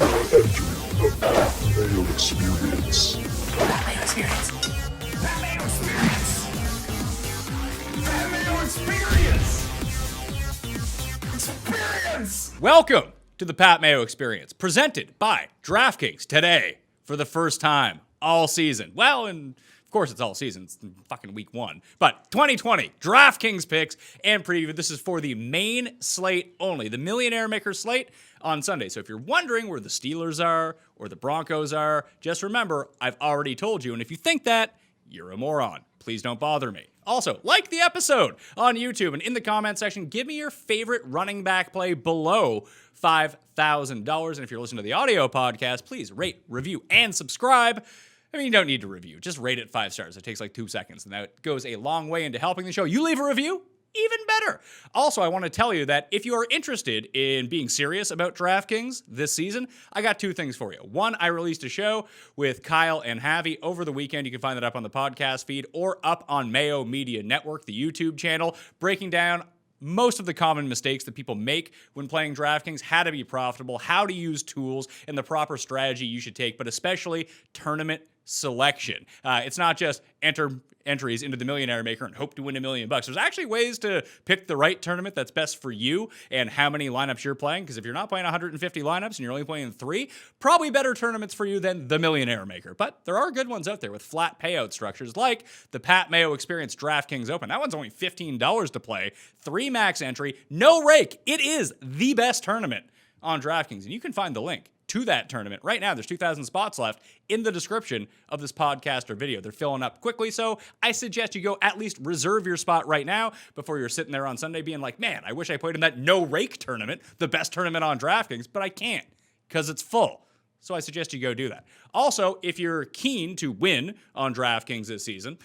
The Mayo Experience. Mayo Experience. Mayo Experience. Mayo Experience. Experience. Welcome to the Pat Mayo Experience, presented by DraftKings today for the first time all season. Well, and of course it's all season. It's fucking week one. But 2020 DraftKings picks and preview. This is for the main slate only, the Millionaire Maker slate on Sunday. So if you're wondering where the Steelers are or the Broncos are, just remember, I've already told you. And if you think that, you're a moron. Please don't bother me. Also, like the episode on YouTube and in the comment section, give me your favorite running back play below $5,000. And if you're listening to the audio podcast, please rate, review, and subscribe. I mean, you don't need to review. Just rate it 5 stars. It takes like 2 seconds, and that goes a long way into helping the show. You leave a review, even better. Also, I want to tell you that if you are interested in being serious about DraftKings this season, I got 2 things for you. One, I released a show with Kyle and Javi over the weekend. You can find that up on the podcast feed or up on Mayo Media Network, the YouTube channel, breaking down most of the common mistakes that people make when playing DraftKings, how to be profitable, how to use tools, and the proper strategy you should take, but especially tournament selection. It's not just entries into the Millionaire Maker and hope to win $1 million. There's actually ways to pick the right tournament that's best for you and how many lineups you're playing, because if you're not playing 150 lineups and you're only playing 3, probably better tournaments for you than the Millionaire Maker. But there are good ones out there with flat payout structures like the Pat Mayo Experience DraftKings Open. That one's only $15 to play, 3 max entry, no rake. It is the best tournament on DraftKings, and you can find the link to that tournament right now. There's 2,000 spots left in the description of this podcast or video. They're filling up quickly, so I suggest you go at least reserve your spot right now before you're sitting there on Sunday being like, man, I wish I played in that no rake tournament, the best tournament on DraftKings, but I can't because it's full. So I suggest you go do that. Also, if you're keen to win on DraftKings this season,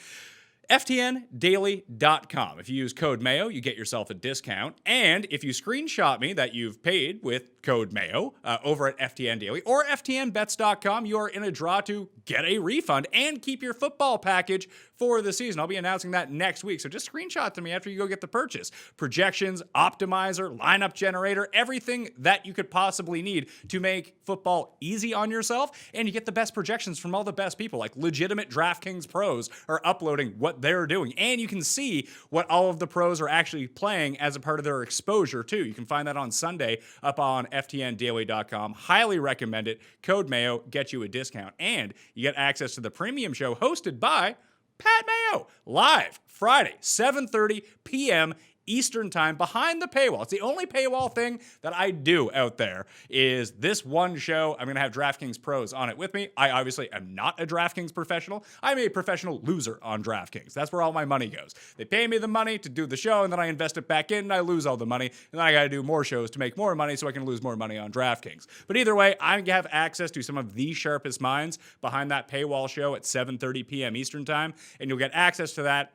FTNDaily.com. If you use code Mayo, you get yourself a discount. And if you screenshot me that you've paid with code Mayo over at FTN Daily or FTNBets.com, you are in a draw to get a refund and keep your football package for the season. I'll be announcing that next week. So just screenshot to me after you go get the purchase. Projections, optimizer, lineup generator, everything that you could possibly need to make football easy on yourself. And you get the best projections from all the best people, like legitimate DraftKings pros are uploading what they're doing. And you can see what all of the pros are actually playing as a part of their exposure too. You can find that on Sunday up on FTNDaily.com. Highly recommend it. Code Mayo gets you a discount. And you get access to the premium show hosted by Pat Mayo, live Friday, 7:30 p.m. Eastern time, behind the paywall. It's the only paywall thing that I do out there is this one show. I'm going to have DraftKings pros on it with me. I obviously am not a DraftKings professional. I'm a professional loser on DraftKings. That's where all my money goes. They pay me the money to do the show, and then I invest it back in, and I lose all the money, and then I got to do more shows to make more money so I can lose more money on DraftKings. But either way, I have access to some of the sharpest minds behind that paywall show at 7:30 p.m. Eastern time, and you'll get access to that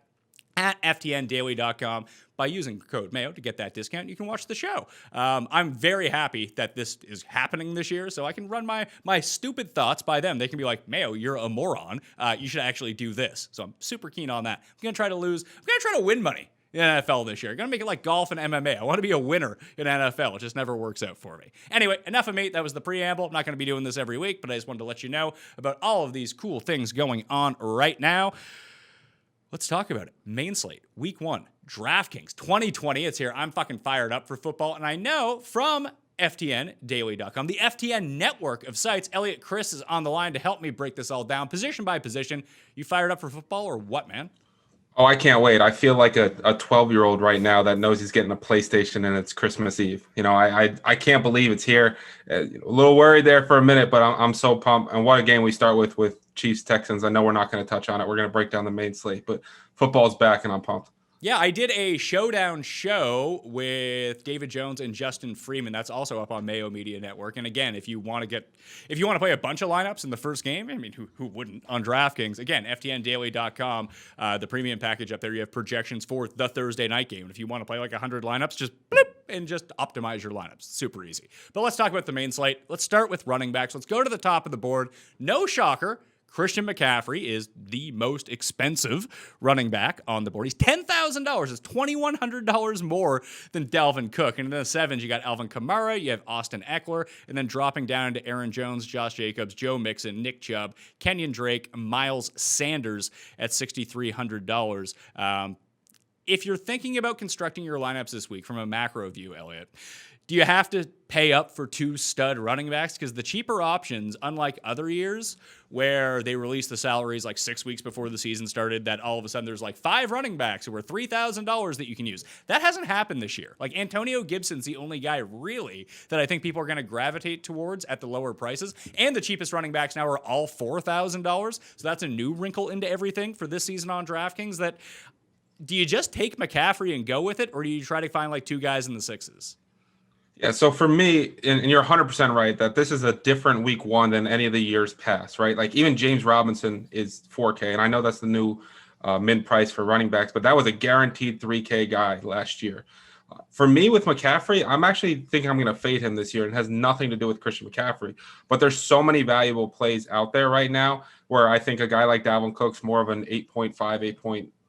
at FTNDaily.com. By using code Mayo to get that discount, you can watch the show. I'm very happy that this is happening this year, so I can run my stupid thoughts by them. They can be like, Mayo, you're a moron. You should actually do this. So I'm super keen on that. I'm going to try to win money in NFL this year. I'm going to make it like golf and MMA. I want to be a winner in NFL. It just never works out for me. Anyway, enough of me. That was the preamble. I'm not going to be doing this every week, but I just wanted to let you know about all of these cool things going on right now. Let's talk about it. Main slate, week 1, DraftKings 2020. It's here. I'm fucking fired up for football. And I know from FTNDaily.com, the FTN network of sites, Eliot Crist is on the line to help me break this all down, position by position. You fired up for football or what, man? Oh, I can't wait. I feel like a 12-year-old right now that knows he's getting a PlayStation and it's Christmas Eve. You know, I can't believe it's here. A little worried there for a minute, but I'm so pumped. And what a game we start with Chiefs Texans. I know we're not going to touch on it. We're going to break down the main slate, but football's back and I'm pumped. Yeah, I did a showdown show with David Jones and Justin Freeman. That's also up on Mayo Media Network. And again, if you want to play a bunch of lineups in the first game, I mean, who wouldn't on DraftKings? Again, FTNDaily.com, the premium package up there. You have projections for the Thursday night game. And if you want to play like 100 lineups, just bloop and just optimize your lineups. Super easy. But let's talk about the main slate. Let's start with running backs. Let's go to the top of the board. No shocker. Christian McCaffrey is the most expensive running back on the board. He's $10,000. It's $2,100 more than Dalvin Cook. And in the sevens, you got Alvin Kamara, you have Austin Eckler, and then dropping down into Aaron Jones, Josh Jacobs, Joe Mixon, Nick Chubb, Kenyon Drake, Miles Sanders at $6,300. If you're thinking about constructing your lineups this week from a macro view, Elliot, do you have to pay up for 2 stud running backs? Because the cheaper options, unlike other years where they release the salaries like 6 weeks before the season started, that all of a sudden there's like 5 running backs who are $3,000 that you can use. That hasn't happened this year. Like Antonio Gibson's the only guy really that I think people are going to gravitate towards at the lower prices. And the cheapest running backs now are all $4,000. So that's a new wrinkle into everything for this season on DraftKings. That do you just take McCaffrey and go with it, or do you try to find like 2 guys in the 6s? Yeah, so for me, and you're 100% right, that this is a different week 1 than any of the years past, right? Like even James Robinson is 4K, and I know that's the new mint price for running backs, but that was a guaranteed 3K guy last year. For me with McCaffrey, I'm actually thinking I'm going to fade him this year. It has nothing to do with Christian McCaffrey, but there's so many valuable plays out there right now where I think a guy like Dalvin Cook's more of an 8.5,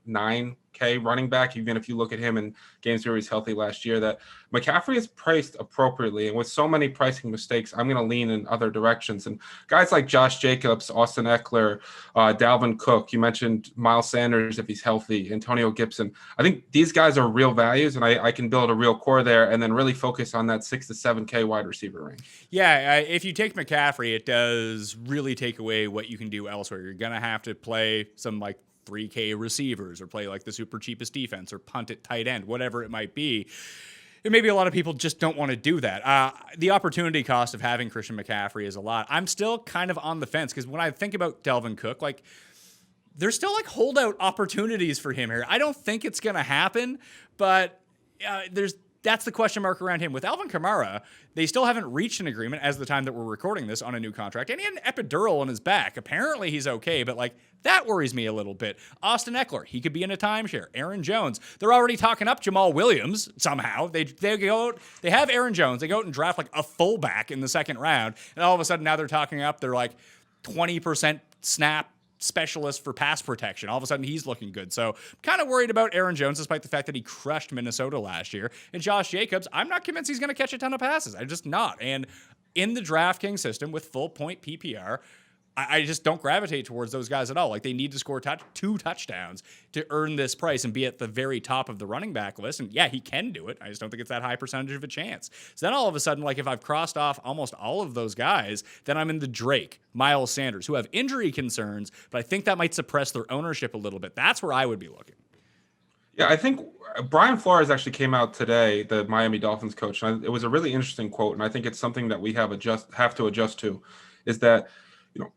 8.9K running back, even if you look at him in games where he's healthy last year, that McCaffrey is priced appropriately. And with so many pricing mistakes, I'm going to lean in other directions. And guys like Josh Jacobs, Austin Eckler, Dalvin Cook, you mentioned Miles Sanders if he's healthy, Antonio Gibson. I think these guys are real values, and I can build a real core there and then really focus on that 6 to 7K wide receiver range. Yeah, if you take McCaffrey, it does really take away what you can do elsewhere. You're going to have to play some like 3K receivers or play like the super cheapest defense or punt at tight end, whatever it might be. And maybe a lot of people just don't want to do that. The opportunity cost of having Christian McCaffrey is a lot. I'm still kind of on the fence because when I think about Dalvin Cook, like there's still like holdout opportunities for him here. I don't think it's going to happen, but that's the question mark around him. With Alvin Kamara, they still haven't reached an agreement as the time that we're recording this on a new contract. And he had an epidural on his back. Apparently he's okay, but like that worries me a little bit. Austin Eckler, he could be in a timeshare. Aaron Jones, they're already talking up Jamal Williams somehow. They have Aaron Jones. They go out and draft like a fullback in the 2nd round. And all of a sudden now they're talking up. They're like 20% snap specialist for pass protection. All of a sudden he's looking good. So I'm kind of worried about Aaron Jones, despite the fact that he crushed Minnesota last year. And Josh Jacobs, I'm not convinced he's going to catch a ton of passes. I'm just not. And in the DraftKings system with full point PPR, I just don't gravitate towards those guys at all. Like they need to score 2 touchdowns to earn this price and be at the very top of the running back list. And yeah, he can do it. I just don't think it's that high percentage of a chance. So then all of a sudden, like if I've crossed off almost all of those guys, then I'm in the Drake, Miles Sanders, who have injury concerns, but I think that might suppress their ownership a little bit. That's where I would be looking. Yeah, I think Brian Flores actually came out today, the Miami Dolphins coach, and it was a really interesting quote, and I think it's something that we have to adjust to, is that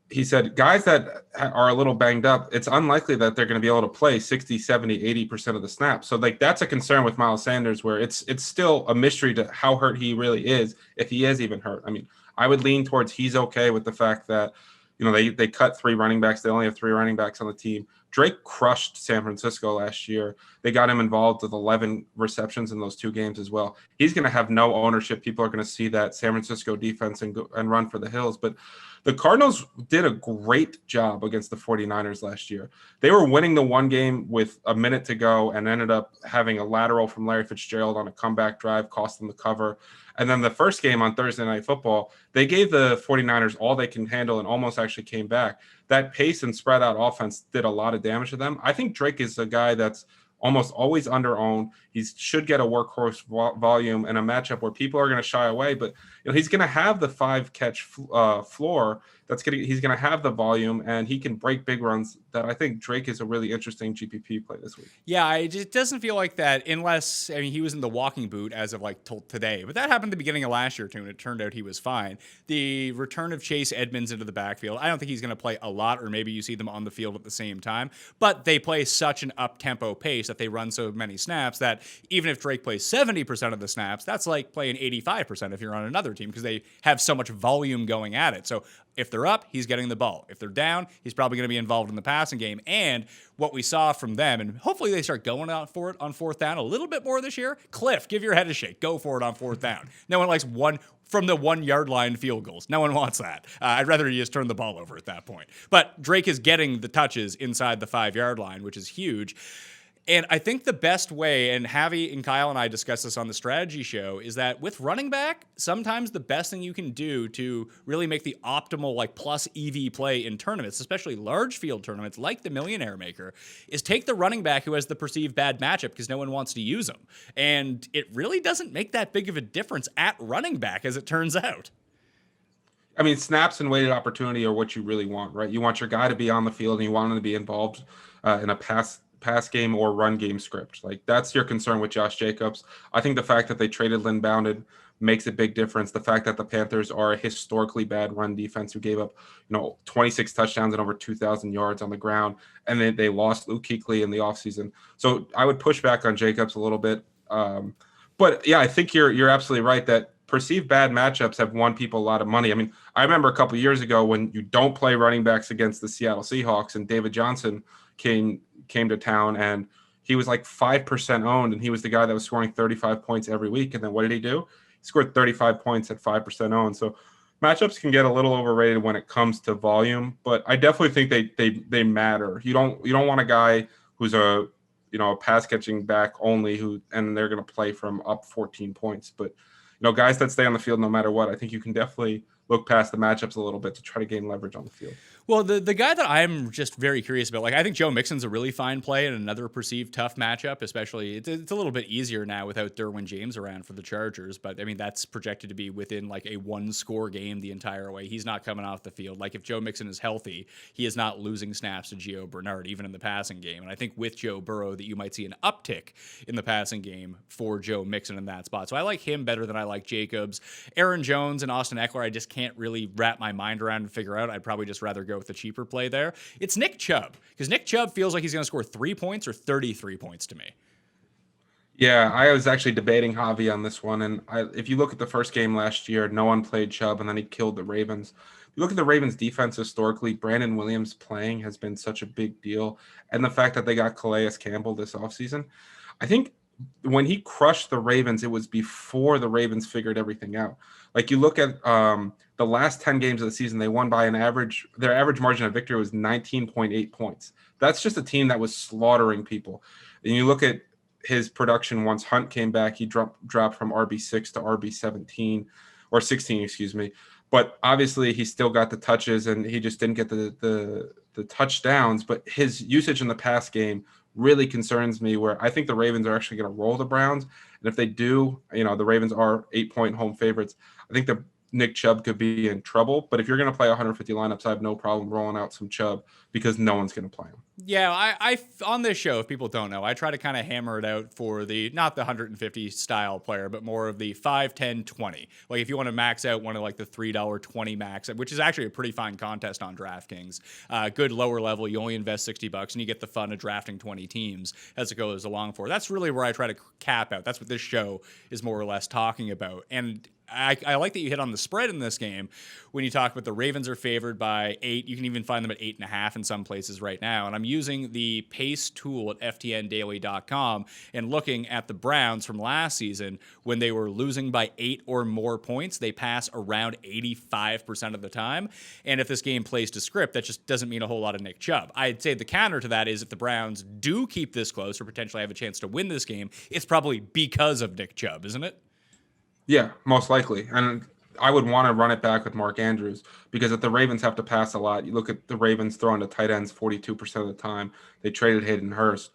he said, guys that are a little banged up, it's unlikely that they're going to be able to play 60, 70, 80% of the snaps. So like that's a concern with Miles Sanders, where it's still a mystery to how hurt he really is, if he is even hurt. I mean, I would lean towards he's okay with the fact that, they cut 3 running backs. They only have 3 running backs on the team. Drake crushed San Francisco last year. They got him involved with 11 receptions in those 2 games as well. He's going to have no ownership. People are going to see that San Francisco defense and run for the hills. But the Cardinals did a great job against the 49ers last year. They were winning the 1 game with a minute to go and ended up having a lateral from Larry Fitzgerald on a comeback drive, cost them the cover. And then the first game on Thursday Night Football, they gave the 49ers all they can handle and almost actually came back. That pace and spread out offense did a lot of damage to them. I think Drake is a guy that's almost always under-owned. He should get a workhorse volume and a matchup where people are going to shy away, but he's going to have the 5-catch floor. He's going to have the volume, and he can break big runs. That I think Drake is a really interesting GPP play this week. Yeah, it doesn't feel like that unless, he was in the walking boot as of like today, but that happened at the beginning of last year too, and it turned out he was fine. The return of Chase Edmonds into the backfield, I don't think he's going to play a lot, or maybe you see them on the field at the same time, but they play such an up-tempo pace that they run so many snaps that even if Drake plays 70% of the snaps, that's like playing 85% if you're on another team, because they have so much volume going at it. So if they're up, he's getting the ball. If they're down, he's probably going to be involved in the passing game. And what we saw from them, and hopefully they start going out for it on 4th down a little bit more this year. Cliff, give your head a shake. Go for it on 4th down. No one likes from the 1 yard line field goals. No one wants that. I'd rather you just turn the ball over at that point. But Drake is getting the touches inside the 5 yard line, which is huge. And I think the best way, and Javi and Kyle and I discussed this on the strategy show, is that with running back, sometimes the best thing you can do to really make the optimal like plus EV play in tournaments, especially large field tournaments like the Millionaire Maker, is take the running back who has the perceived bad matchup because no one wants to use him. And it really doesn't make that big of a difference at running back, as it turns out. I mean, snaps and weighted opportunity are what you really want, right? You want your guy to be on the field and you want him to be involved in a pass game or run game script. Like, that's your concern with Josh Jacobs. I think the fact that they traded Lynn Bounded makes a big difference. The fact that the Panthers are a historically bad run defense who gave up, 26 touchdowns and over 2,000 yards on the ground, and then they lost Luke Kuechly in the offseason. So I would push back on Jacobs a little bit. But yeah, I think you're absolutely right that perceived bad matchups have won people a lot of money. I mean, I remember a couple years ago when you don't play running backs against the Seattle Seahawks and David Johnson came to town and he was like 5% owned and he was the guy that was scoring 35 points every week. And then what did he do? He scored 35 points at 5% owned. So matchups can get a little overrated when it comes to volume, but I definitely think they matter. You don't want a guy who's a pass catching back only and they're going to play from up 14 points. But guys that stay on the field no matter what, I think you can definitely look past the matchups a little bit to try to gain leverage on the field. Well, the guy that I'm just very curious about, I think Joe Mixon's a really fine play in another perceived tough matchup, especially it's a little bit easier now without Derwin James around for the Chargers, but I mean, that's projected to be within like a 1-score game the entire way. He's not coming off the field. Like if Joe Mixon is healthy, he is not losing snaps to Gio Bernard, even in the passing game. And I think with Joe Burrow that you might see an uptick in the passing game for Joe Mixon in that spot. So I like him better than I like Jacobs. Aaron Jones and Austin Eckler, I just can't really wrap my mind around and figure out. I'd probably just rather go with the cheaper play there. It's Nick Chubb, because Nick Chubb feels like he's going to score 3 points or 33 points to me. Yeah, I was actually debating Javi on this one. And if you look at the first game last year, no one played Chubb, and then he killed the Ravens. If you look at the Ravens defense historically, Brandon Williams playing has been such a big deal. And the fact that they got Calais Campbell this offseason, I think when he crushed the Ravens, it was before the Ravens figured everything out. Like you look at the last 10 games of the season, they won by their average margin of victory was 19.8 points. That's just a team that was slaughtering people. And you look at his production once Hunt came back, he dropped from RB6 to RB17 or 16, excuse me. But obviously he still got the touches and he just didn't get the touchdowns. But his usage in the pass game really concerns me, where I think the Ravens are actually going to roll the Browns. And if they do, the Ravens are 8-point home favorites. I think the Nick Chubb could be in trouble. But if you're going to play 150 lineups, I have no problem rolling out some Chubb because no one's going to play him. Yeah, I on this show, if people don't know, I try to kind of hammer it out for not the 150 style player, but more of the 5, 10, 20. Like if you want to max out one of like the $3.20 max, which is actually a pretty fine contest on DraftKings. Good lower level, you only invest $60 and you get the fun of drafting 20 teams as it goes along for. That's really where I try to cap out. That's what this show is more or less talking about. And I like that you hit on the spread in this game when you talk about the Ravens are favored by 8. You can even find them at 8.5 in some places right now. And I'm using the pace tool at ftndaily.com and looking at the Browns from last season when they were losing by 8 or more points. They pass around 85% of the time. And if this game plays to script, that just doesn't mean a whole lot of Nick Chubb. I'd say the counter to that is if the Browns do keep this close or potentially have a chance to win this game, it's probably because of Nick Chubb, isn't it? Yeah, most likely. And I would want to run it back with Mark Andrews because if the Ravens have to pass a lot, you look at the Ravens throwing to tight ends 42% of the time. They traded Hayden Hurst.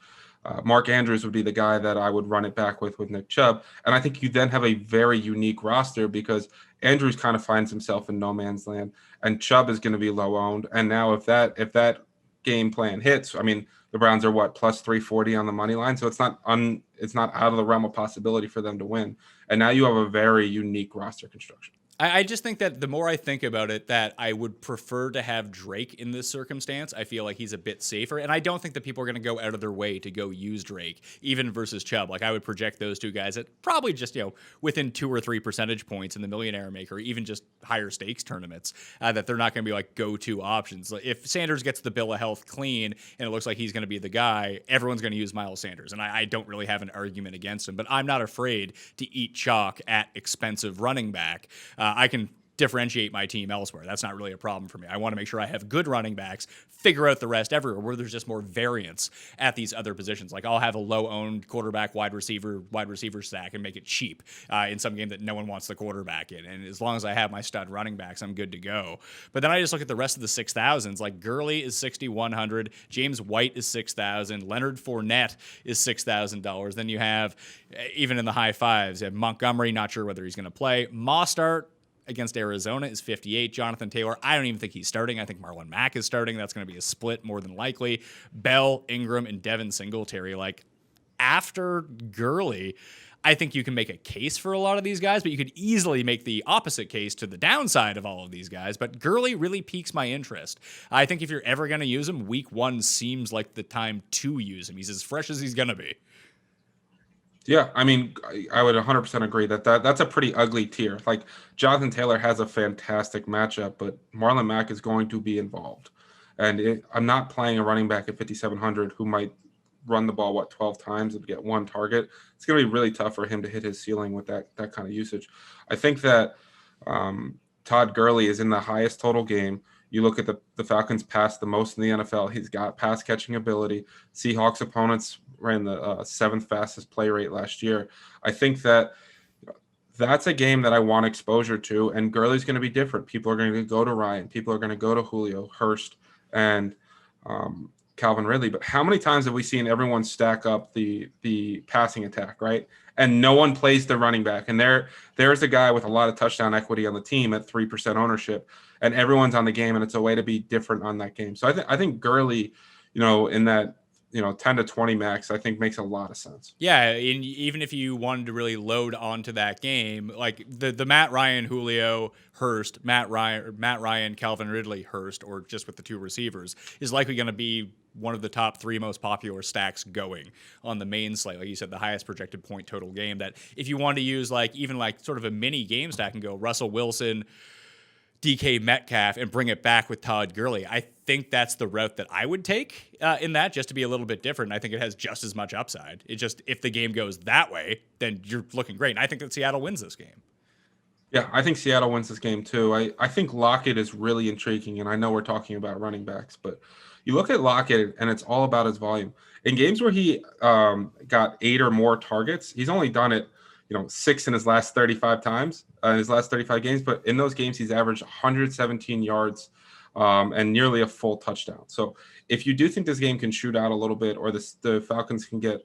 Mark Andrews would be the guy that I would run it back with Nick Chubb. And I think you then have a very unique roster because Andrews kind of finds himself in no man's land and Chubb is going to be low owned. And now if that game plan hits, I mean, the Browns are plus 340 on the money line. So it's not out of the realm of possibility for them to win. And now you have a very unique roster construction. I just think that the more I think about it, that I would prefer to have Drake in this circumstance. I feel like he's a bit safer. And I don't think that people are going to go out of their way to go use Drake, even versus Chubb. Like I would project those two guys at probably just, within 2 or 3 percentage points in the Millionaire Maker, even just higher stakes tournaments, that they're not going to be like go-to options. Like if Sanders gets the bill of health clean and it looks like he's going to be the guy, everyone's going to use Miles Sanders. And I don't really have an argument against him, but I'm not afraid to eat chalk at expensive running back. I can differentiate my team elsewhere. That's not really a problem for me. I want to make sure I have good running backs, figure out the rest everywhere where there's just more variance at these other positions. Like I'll have a low-owned quarterback, wide receiver stack and make it cheap in some game that no one wants the quarterback in. And as long as I have my stud running backs, I'm good to go. But then I just look at the rest of the 6,000s. Like Gurley is 6,100, James White is 6,000, Leonard Fournette is $6,000. Then you have, even in the high fives, you have Montgomery, not sure whether he's going to play. Mostert against Arizona is 58. Jonathan Taylor, I don't even think he's starting. I think Marlon Mack is starting. That's going to be a split more than likely. Bell, Ingram, and Devin Singletary. Like after Gurley, I think you can make a case for a lot of these guys, but you could easily make the opposite case to the downside of all of these guys. But Gurley really piques my interest. I think if you're ever going to use him, week 1 seems like the time to use him. He's as fresh as he's going to be. Yeah, I mean, I would 100% agree that's a pretty ugly tier. Like Jonathan Taylor has a fantastic matchup, but Marlon Mack is going to be involved. And I'm not playing a running back at 5,700 who might run the ball, 12 times and get 1 target. It's going to be really tough for him to hit his ceiling with that kind of usage. I think that Todd Gurley is in the highest total game. You look at the Falcons pass the most in the NFL. He's got pass catching ability. Seahawks opponents ran the 7th fastest play rate last year. I think that's a game that I want exposure to, and Gurley's going to be different. People are going to go to Ryan. People are going to go to Julio, Hurst, and Calvin Ridley. But how many times have we seen everyone stack up the passing attack, right? And no one plays the running back. And there's a guy with a lot of touchdown equity on the team at 3% ownership, and everyone's on the game, and it's a way to be different on that game. So I think Gurley, in that 10 to 20 max, I think makes a lot of sense. Yeah, and even if you wanted to really load onto that game, like the Matt Ryan, Julio, Hurst, Matt Ryan, Calvin Ridley, Hurst, or just with the 2 receivers, is likely going to be one of the top 3 most popular stacks going on the main slate. Like you said, the highest projected point total game. That if you want to use even sort of a mini game stack and go Russell Wilson, DK Metcalf, and bring it back with Todd Gurley, I think that's the route that I would take in that, just to be a little bit different. I think it has just as much upside. It just, if the game goes that way, then you're looking great. And I think that Seattle wins this game. Yeah, I think Seattle wins this game too. I think Lockett is really intriguing, and I know we're talking about running backs, but you look at Lockett, and it's all about his volume. In games where he got 8 or more targets, he's only done it 6 in his last 35 times, in his last 35 games. But in those games, he's averaged 117 yards and nearly a full touchdown. So if you do think this game can shoot out a little bit, or the Falcons can get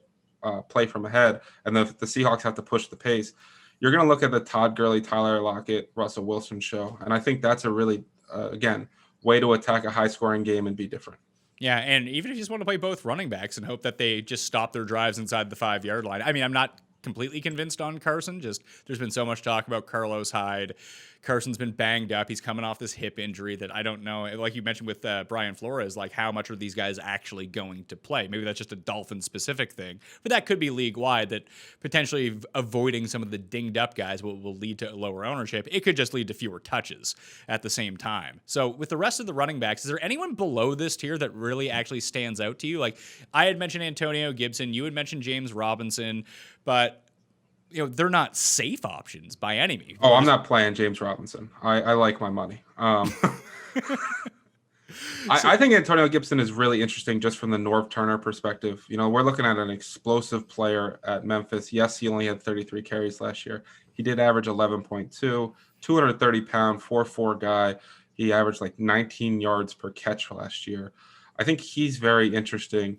play from ahead, and the Seahawks have to push the pace, you're going to look at the Todd Gurley, Tyler Lockett, Russell Wilson show. And I think that's a really, again, way to attack a high-scoring game and be different. Yeah, and even if you just want to play both running backs and hope that they just stop their drives inside the 5-yard line. I mean, I'm not completely convinced on Carson. Just there's been so much talk about Carlos Hyde. Carson's been banged up. He's coming off this hip injury that I don't know. Like you mentioned with Brian Flores, like how much are these guys actually going to play? Maybe that's just a Dolphins-specific thing, but that could be league-wide, that potentially avoiding some of the dinged-up guys will lead to lower ownership. It could just lead to fewer touches at the same time. So with the rest of the running backs, is there anyone below this tier that really actually stands out to you? Like I had mentioned Antonio Gibson. You had mentioned James Robinson, but they're not safe options by any means. Oh, I'm not playing James Robinson. I like my money. I think Antonio Gibson is really interesting just from the Norv Turner perspective. We're looking at an explosive player at Memphis. Yes, he only had 33 carries last year. He did average 11.2, 230-pound, 4'4" guy. He averaged 19 yards per catch last year. I think he's very interesting.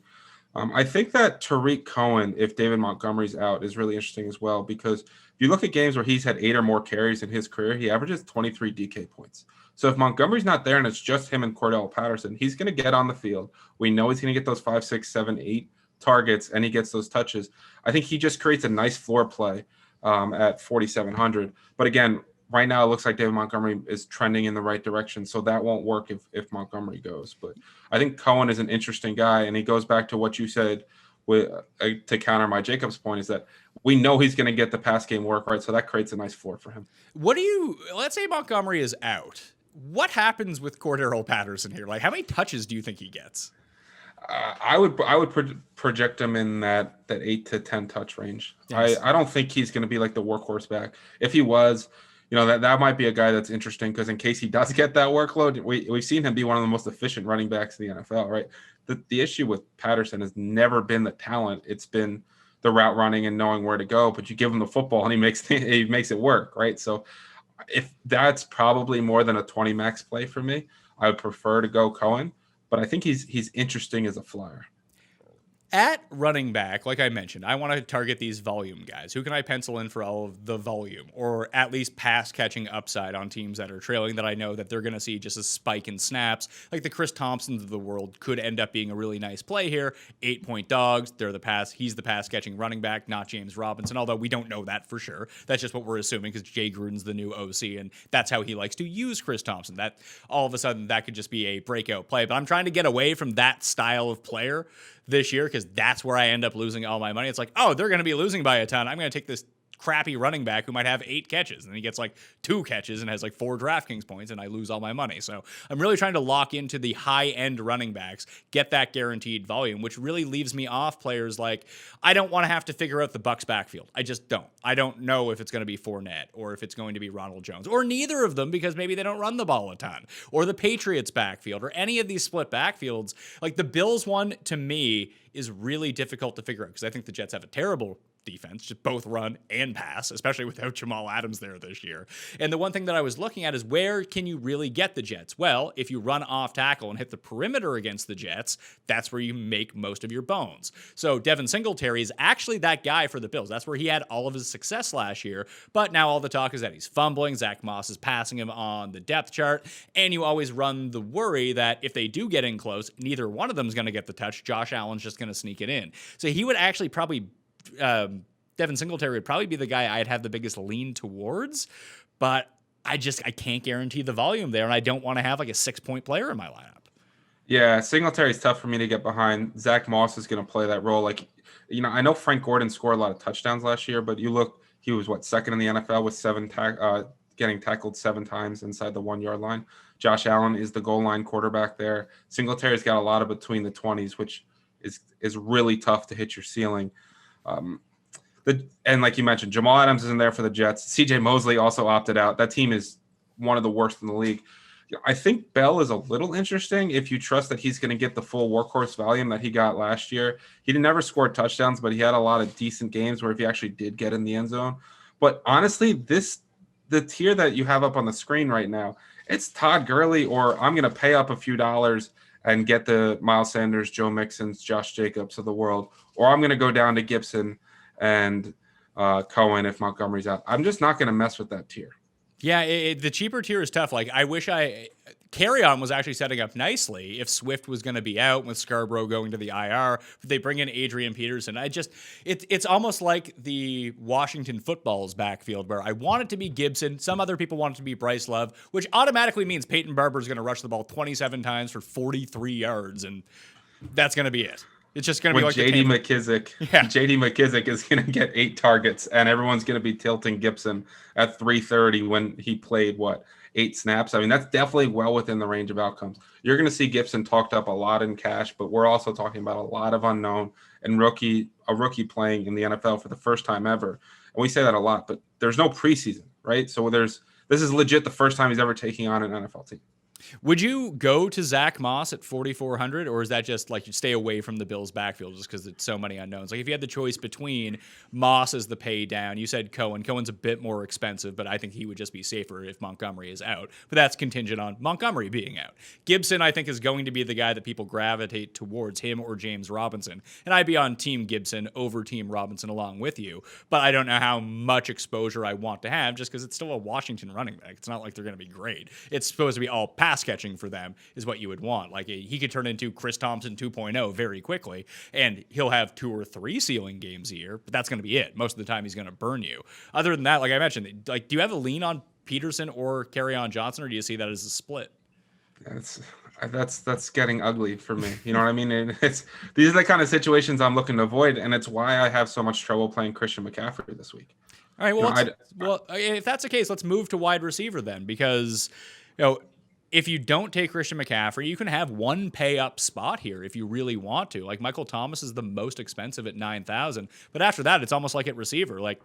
I think that Tariq Cohen, if David Montgomery's out, is really interesting as well, because if you look at games where he's had 8 or more carries in his career, he averages 23 DK points. So if Montgomery's not there and it's just him and Cordell Patterson, he's going to get on the field. We know he's going to get those 5, 6, 7, 8 targets, and he gets those touches. I think he just creates a nice floor play at 4,700. But again, right now it looks like David Montgomery is trending in the right direction, so that won't work if Montgomery goes. But I think Cohen is an interesting guy, and he goes back to what you said to counter my Jacobs point, is that we know he's going to get the pass game work, right? So that creates a nice floor for him. Let's say Montgomery is out. What happens with Cordero Patterson here? Like, how many touches do you think he gets? I would project him in that 8 to 10 touch range. Yes. I don't think he's going to be like the workhorse back. If he was, that might be a guy that's interesting because in case he does get that workload, we've seen him be one of the most efficient running backs in the NFL, right? The issue with Patterson has never been the talent. It's been the route running and knowing where to go, but you give him the football and he makes it work, right? So if that's probably more than a 20 max play for me, I would prefer to go Cohen, but I think he's interesting as a flyer. At running back, like I mentioned, I want to target these volume guys. Who can I pencil in for all of the volume, or at least pass catching upside on teams that are trailing that I know that they're going to see just a spike in snaps? Like the Chris Thompsons of the world could end up being a really nice play here. 8-point dogs. He's the pass catching running back, not James Robinson, although we don't know that for sure. That's just what we're assuming because Jay Gruden's the new OC and that's how he likes to use Chris Thompson. That all of a sudden that could just be a breakout play. But I'm trying to get away from that style of player this year because that's where I end up losing all my money. It's like, oh, they're going to be losing by a ton. I'm going to take this crappy running back who might have 8 catches, and he gets like 2 catches and has like 4 DraftKings points, and I lose all my money. So I'm really trying to lock into the high-end running backs, get that guaranteed volume, which really leaves me off players like I don't want to have to figure out the Bucs backfield. I just don't. I don't know if it's going to be Fournette or if it's going to be Ronald Jones or neither of them because maybe they don't run the ball a ton, or the Patriots backfield or any of these split backfields. Like the Bills one, to me, is really difficult to figure out because I think the Jets have a terrible defense, just both run and pass, especially without Jamal Adams there this year. And the one thing that I was looking at is where can you really get the Jets? Well, if you run off tackle and hit the perimeter against the Jets, that's where you make most of your bones. So Devin Singletary is actually that guy for the Bills. That's where he had all of his success last year. But now all the talk is that he's fumbling. Zach Moss is passing him on the depth chart. And you always run the worry that if they do get in close, neither one of them is going to get the touch. Josh Allen's just going to sneak it in. So he would actually probably Devin Singletary would probably be the guy I'd have the biggest lean towards, but I can't guarantee the volume there, and I don't want to have like a 6-point player in my lineup. Yeah, Singletary's tough for me to get behind. Zach Moss is going to play that role. Like, I know Frank Gordon scored a lot of touchdowns last year, but you look, he was second in the NFL with getting tackled 7 times inside the 1-yard line. Josh Allen is the goal line quarterback there. Singletary's got a lot of between the 20s, which is really tough to hit your ceiling. And like you mentioned, Jamal Adams isn't there for the Jets. CJ Mosley also opted out. That team is one of the worst in the league. I think Bell is a little interesting if you trust that he's going to get the full workhorse volume that he got last year. He never scored touchdowns, but he had a lot of decent games where if he actually did get in the end zone. But honestly, the tier that you have up on the screen right now, it's Todd Gurley, or I'm going to pay up a few dollars and get the Miles Sanders, Joe Mixons, Josh Jacobs of the world, or I'm going to go down to Gibson and Cohen if Montgomery's out. I'm just not going to mess with that tier. Yeah, the cheaper tier is tough. Like, I wish Carry-On was actually setting up nicely if Swift was going to be out with Scarborough going to the IR. They bring in Adrian Peterson. It's almost like the Washington Football's backfield where I want it to be Gibson. Some other people want it to be Bryce Love, which automatically means Peyton Barber is going to rush the ball 27 times for 43 yards, and that's going to be it. It's just going to be like J.D. McKissick. Yeah. J.D. McKissick is going to get 8 targets, and everyone's going to be tilting Gibson at 330 when he played, 8 snaps. I mean, that's definitely well within the range of outcomes. You're going to see Gibson talked up a lot in cash, but we're also talking about a lot of unknown and a rookie playing in the NFL for the first time ever. And we say that a lot, but there's no preseason, right? So this is legit the first time he's ever taking on an NFL team. Would you go to Zach Moss at 4,400, or is that just like you stay away from the Bills' backfield just because it's so many unknowns? Like if you had the choice between Moss as the pay down, you said Cohen. Cohen's a bit more expensive, but I think he would just be safer if Montgomery is out. But that's contingent on Montgomery being out. Gibson, I think, is going to be the guy that people gravitate towards, him or James Robinson. And I'd be on Team Gibson over Team Robinson along with you. But I don't know how much exposure I want to have just because it's still a Washington running back. It's not like they're going to be great. It's supposed to be all pass catching for them is what you would want. Like he could turn into Chris Thompson 2.0 very quickly, and he'll have 2 or 3 ceiling games a year, but that's going to be it. Most of the time he's going to burn you. Other than that, like I mentioned, like, do you have a lean on Peterson or Carry-On Johnson, or do you see that as a split? That's getting ugly for me. You know what I mean? And these are the kind of situations I'm looking to avoid, and it's why I have so much trouble playing Christian McCaffrey this week. All right, well, if that's the case, let's move to wide receiver then, because if you don't take Christian McCaffrey, you can have one pay up spot here if you really want to. Like Michael Thomas is the most expensive at $9,000, but after that, it's almost like at receiver. Like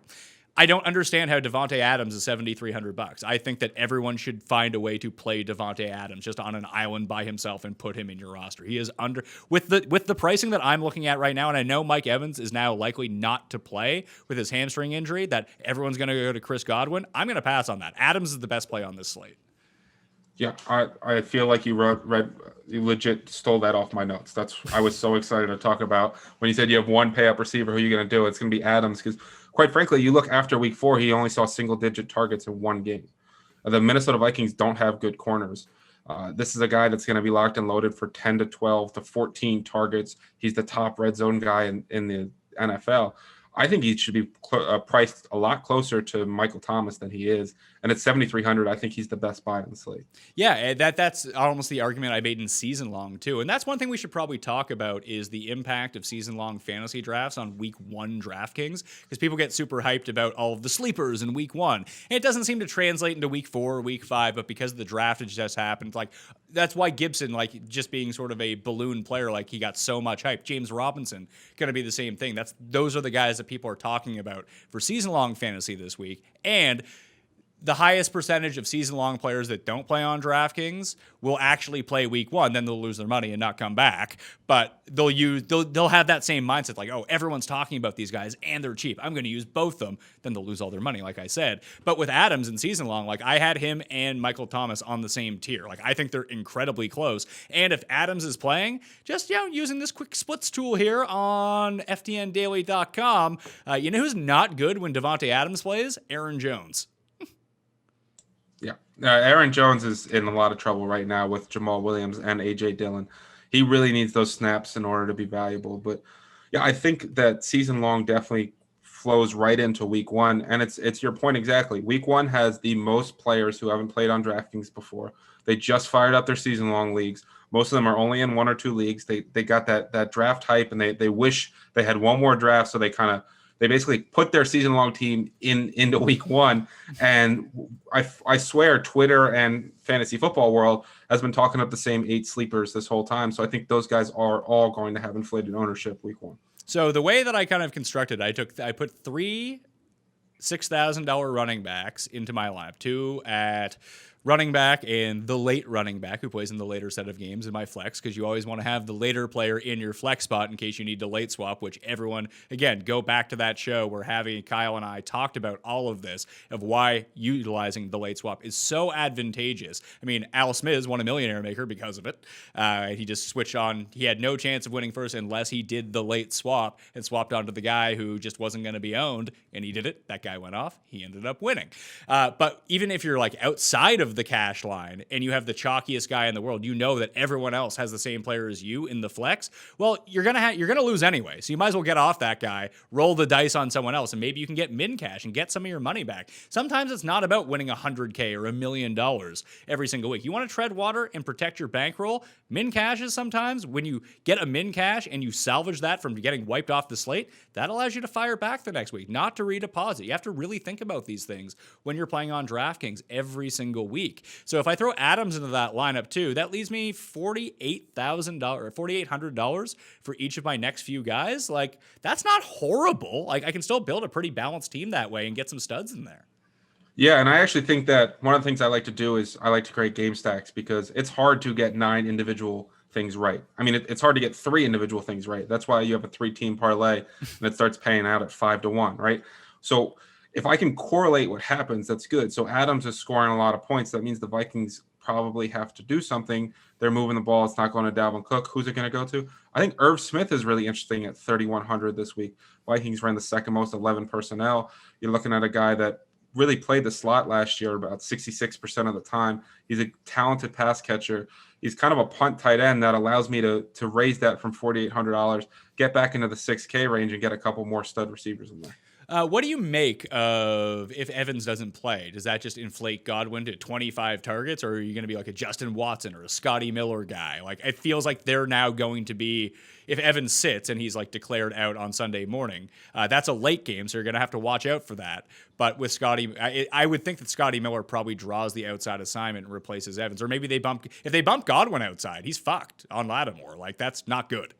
I don't understand how Devontae Adams is $7,300. I think that everyone should find a way to play Devontae Adams just on an island by himself and put him in your roster. He is under with the pricing that I'm looking at right now, and I know Mike Evans is now likely not to play with his hamstring injury. That everyone's going to go to Chris Godwin. I'm going to pass on that. Adams is the best play on this slate. Yeah, I feel like you you legit stole that off my notes. I was so excited to talk about when you said you have one pay up receiver. Who are you going to do? It's going to be Adams because, quite frankly, you look after week 4, he only saw single-digit targets in one game. The Minnesota Vikings don't have good corners. This is a guy that's going to be locked and loaded for 10 to 12 to 14 targets. He's the top red zone guy in the NFL. I think he should be priced a lot closer to Michael Thomas than he is. And at 7,300, I think he's the best buy on the slate. Yeah, that's almost the argument I made in season long too. And that's one thing we should probably talk about is the impact of season long fantasy drafts on week 1 DraftKings, because people get super hyped about all of the sleepers in week 1. And it doesn't seem to translate into week 4 or week 5, but because the draft has just happened, like that's why Gibson, like just being sort of a balloon player, like he got so much hype. James Robinson going to be the same thing. Those are the guys that people are talking about for season long fantasy this week. And the highest percentage of season-long players that don't play on DraftKings will actually play week 1. Then they'll lose their money and not come back. But they'll have that same mindset, like, oh, everyone's talking about these guys and they're cheap. I'm going to use both of them. Then they'll lose all their money, like I said. But with Adams in season-long, like I had him and Michael Thomas on the same tier. Like I think they're incredibly close. And if Adams is playing, just using this quick splits tool here on FTNDaily.com, you know who's not good when Devontae Adams plays? Aaron Jones. Yeah. Aaron Jones is in a lot of trouble right now with Jamal Williams and A.J. Dillon. He really needs those snaps in order to be valuable. But, yeah, I think that season long definitely flows right into week 1. And it's your point exactly. Week 1 has the most players who haven't played on DraftKings before. They just fired up their season long leagues. Most of them are only in 1 or 2 leagues. They got that draft hype, and they wish they had one more draft, so they basically put their season-long team into week 1. And I swear Twitter and fantasy football world has been talking up the same 8 sleepers this whole time. So I think those guys are all going to have inflated ownership week 1. So the way that I kind of constructed, I put 3 $6,000 running backs into my lineup, 2 at running back and the late running back who plays in the later set of games in my flex, because you always want to have the later player in your flex spot in case you need to late swap, which everyone, again, go back to that show where Kyle and I talked about all of this, of why utilizing the late swap is so advantageous. I mean, Al Smith won a Millionaire Maker because of it. He just switched on. He had no chance of winning first unless he did the late swap and swapped onto the guy who just wasn't going to be owned, and he did it. That guy went off. He ended up winning. But even if you're like outside of the cash line and you have the chalkiest guy in the world, you know that everyone else has the same player as you in the flex. Well, you're gonna lose anyway, so you might as well get off that guy, roll the dice on someone else, and maybe you can get min cash and get some of your money back. Sometimes it's not about winning $100K or $1 million every single week. You want to tread water and protect your bankroll. Min cash is sometimes when you get a min cash and you salvage that from getting wiped off the slate, that allows you to fire back the next week, not to redeposit. You have to really think about these things when you're playing on DraftKings every single week. So if I throw Adams into that lineup too, that leaves me $48,000 or $4,800 for each of my next few guys. Like, that's not horrible. Like, I can still build a pretty balanced team that way and get some studs in there. Yeah, and I actually think that one of the things I like to do is I like to create game stacks, because it's hard to get 9 individual things right. I mean, it's hard to get 3 individual things right. That's why you have a 3-team parlay and it starts paying out at 5-1, right? So if I can correlate what happens, that's good. So Adams is scoring a lot of points. That means the Vikings probably have to do something. They're moving the ball. It's not going to Dalvin Cook. Who's it going to go to? I think Irv Smith is really interesting at 3,100 this week. Vikings ran the second most 11 personnel. You're looking at a guy that really played the slot last year about 66% of the time. He's a talented pass catcher. He's kind of a punt tight end that allows me to raise that from $4,800, get back into the 6K range, and get a couple more stud receivers in there. What do you make of if Evans doesn't play? Does that just inflate Godwin to 25 targets, or are you going to be like a Justin Watson or a Scotty Miller guy? Like, it feels like they're now going to be, if Evans sits and he's like declared out on Sunday morning, that's a late game, so you're going to have to watch out for that. But with Scotty, I would think that Scotty Miller probably draws the outside assignment and replaces Evans, or maybe if they bump Godwin outside, he's fucked on Lattimore. Like, that's not good.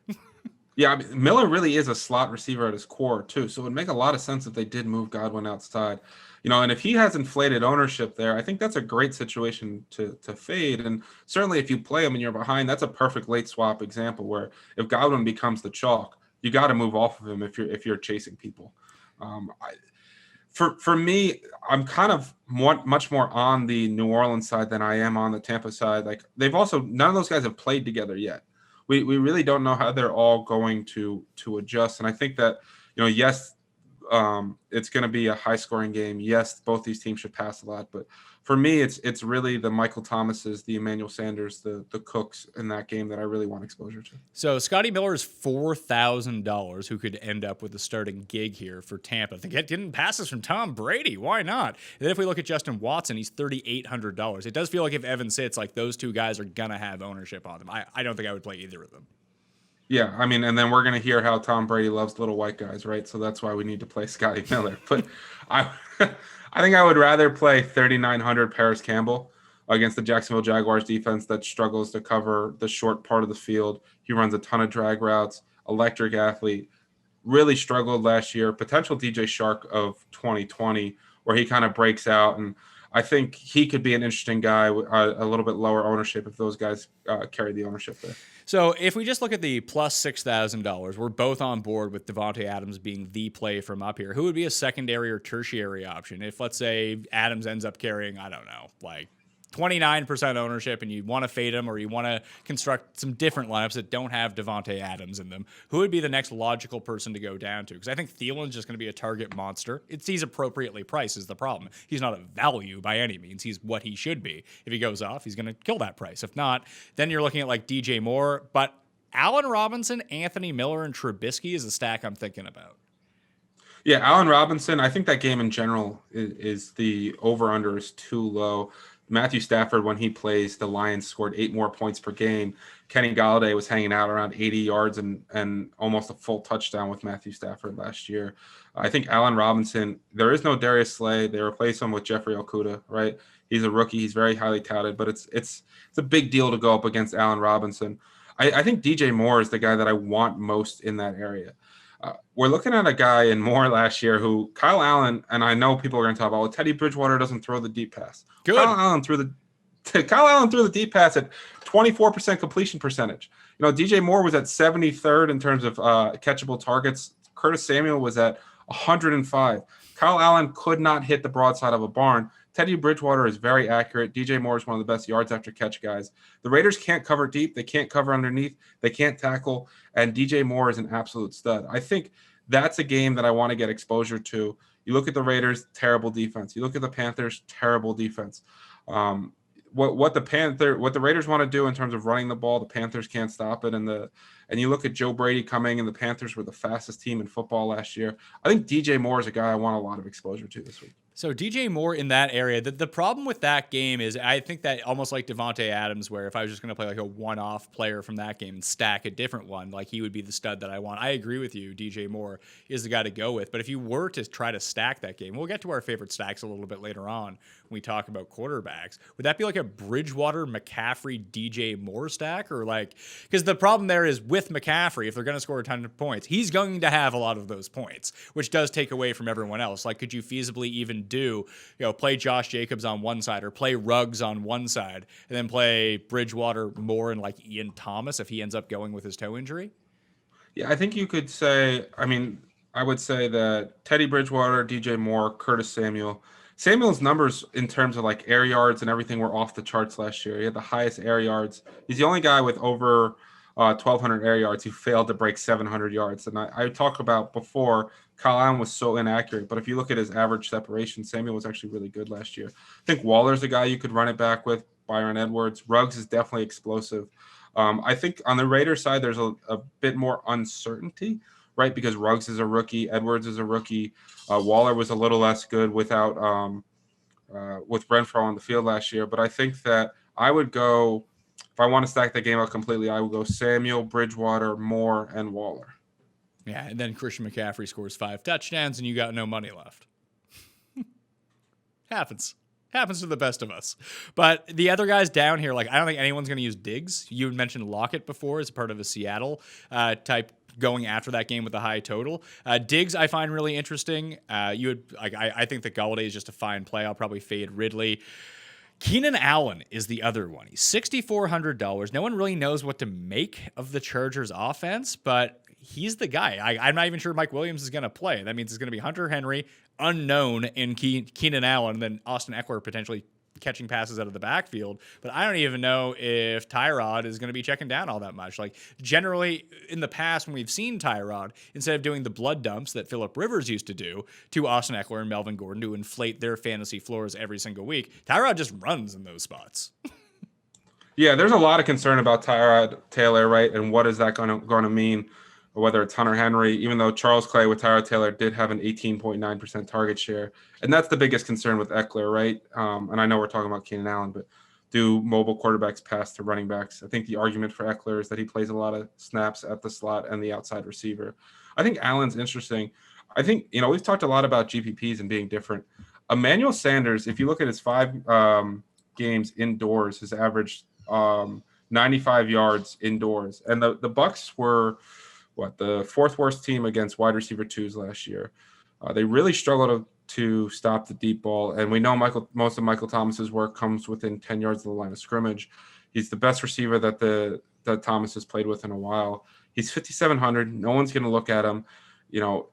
Yeah, I mean, Miller really is a slot receiver at his core too, so it would make a lot of sense if they did move Godwin outside. And if he has inflated ownership there, I think that's a great situation to fade. And certainly, if you play him and you're behind, that's a perfect late swap example where if Godwin becomes the chalk, you got to move off of him if you're chasing people. For me, I'm kind of much more on the New Orleans side than I am on the Tampa side. Like none of those guys have played together yet. We really don't know how they're all going to adjust. And I think that, yes, it's going to be a high scoring game. Yes, both these teams should pass a lot, but for me, it's really the Michael Thomases, the Emmanuel Sanders, the Cooks in that game that I really want exposure to. So Scotty Miller is $4,000 who could end up with a starting gig here for Tampa. They getting passes from Tom Brady. Why not? And then if we look at Justin Watson, he's $3,800. It does feel like if Evan sits, like those two guys are going to have ownership on them. I don't think I would play either of them. Yeah, I mean, and then we're going to hear how Tom Brady loves little white guys, right? So that's why we need to play Scotty Miller. But I think I would rather play 3,900 Paris Campbell against the Jacksonville Jaguars defense that struggles to cover the short part of the field. He runs a ton of drag routes, electric athlete, really struggled last year, potential DJ Shark of 2020, where he kind of breaks out. And I think he could be an interesting guy, a little bit lower ownership if those guys carry the ownership there. So if we just look at the plus $6,000, we're both on board with Devontae Adams being the play from up here. Who would be a secondary or tertiary option if, let's say, Adams ends up carrying, I don't know, like 29% ownership and you want to fade him or you want to construct some different lineups that don't have Devontae Adams in them, who would be the next logical person to go down to? Because I think Thielen's just going to be a target monster. He's appropriately priced is the problem. He's not a value by any means. He's what he should be. If he goes off, he's going to kill that price. If not, then you're looking at like DJ Moore. But Allen Robinson, Anthony Miller, and Trubisky is the stack I'm thinking about. Yeah, Allen Robinson, I think that game in general is the over-under is too low. Matthew Stafford, when he plays, the Lions scored 8 more points per game. Kenny Galladay was hanging out around 80 yards and almost a full touchdown with Matthew Stafford last year. I think Allen Robinson, there is no Darius Slay. They replace him with Jeffrey Okudah, right? He's a rookie. He's very highly touted, but it's a big deal to go up against Allen Robinson. I think DJ Moore is the guy that I want most in that area. We're looking at a guy in Moore last year who Kyle Allen, and I know people are going to talk about, well, Teddy Bridgewater doesn't throw the deep pass. Good. Kyle Allen threw the deep pass at 24% completion percentage. DJ Moore was at 73rd in terms of catchable targets. Curtis Samuel was at 105. Kyle Allen could not hit the broadside of a barn. Teddy Bridgewater is very accurate. DJ Moore is one of the best yards after catch guys. The Raiders can't cover deep. They can't cover underneath. They can't tackle. And DJ Moore is an absolute stud. I think that's a game that I want to get exposure to. You look at the Raiders, terrible defense. You look at the Panthers, terrible defense. What the Raiders want to do in terms of running the ball, the Panthers can't stop it. And you look at Joe Brady coming, and the Panthers were the fastest team in football last year. I think DJ Moore is a guy I want a lot of exposure to this week. So DJ Moore in that area, the problem with that game is I think that almost like Devontae Adams, where if I was just going to play like a one-off player from that game and stack a different one, like he would be the stud that I want. I agree with you. DJ Moore is the guy to go with. But if you were to try to stack that game, we'll get to our favorite stacks a little bit later on when we talk about quarterbacks. Would that be like a Bridgewater, McCaffrey, DJ Moore stack? Or like, because the problem there is with McCaffrey, if they're going to score a ton of points, he's going to have a lot of those points, which does take away from everyone else. Like, could you feasibly even do, play Josh Jacobs on one side or play Ruggs on one side and then play Bridgewater, Moore, and like Ian Thomas if he ends up going with his toe injury? Yeah, I think you could say, I would say that Teddy Bridgewater, DJ Moore, Curtis Samuel's numbers in terms of like air yards and everything were off the charts last year. He had the highest air yards. He's the only guy with over 1,200 air yards who failed to break 700 yards. And I talked about before, Kyle Allen was so inaccurate, but if you look at his average separation, Samuel was actually really good last year. I think Waller's a guy you could run it back with, Byron Edwards. Ruggs is definitely explosive. I think on the Raiders side, there's a bit more uncertainty, right? Because Ruggs is a rookie, Edwards is a rookie. Waller was a little less good without with Renfro on the field last year. But I think that I would go, if I want to stack the game out completely, I would go Samuel, Bridgewater, Moore, and Waller. Yeah, and then Christian McCaffrey scores 5 touchdowns and you got no money left. Happens to the best of us. But the other guys down here, like I don't think anyone's going to use Diggs. You had mentioned Lockett before as part of a Seattle type going after that game with a high total. Diggs I find really interesting. I think that Galladay is just a fine play. I'll probably fade Ridley. Keenan Allen is the other one. He's $6,400. No one really knows what to make of the Chargers offense, but he's the guy. I'm not even sure Mike Williams is going to play. That means it's going to be Hunter Henry, unknown, and Keenan Allen, then Austin Eckler potentially catching passes out of the backfield. But I don't even know if Tyrod is going to be checking down all that much. Like, generally, in the past, when we've seen Tyrod, instead of doing the blood dumps that Phillip Rivers used to do to Austin Eckler and Melvin Gordon to inflate their fantasy floors every single week, Tyrod just runs in those spots. Yeah, there's a lot of concern about Tyrod Taylor, right? And what is that going to mean? Or whether it's Hunter Henry, even though Charles Clay with Tyrod Taylor did have an 18.9% target share. And that's the biggest concern with Eckler, right? And I know we're talking about Keenan Allen, but do mobile quarterbacks pass to running backs? I think the argument for Eckler is that he plays a lot of snaps at the slot and the outside receiver. I think Allen's interesting. I think, we've talked a lot about GPPs and being different. Emmanuel Sanders, if you look at his 5 games indoors, has averaged 95 yards indoors. And the Bucs were the 4th worst team against wide receiver 2s last year. They really struggled to stop the deep ball. And we know most of Michael Thomas's work comes within 10 yards of the line of scrimmage. He's the best receiver that Thomas has played with in a while. He's 5,700. No one's going to look at him. The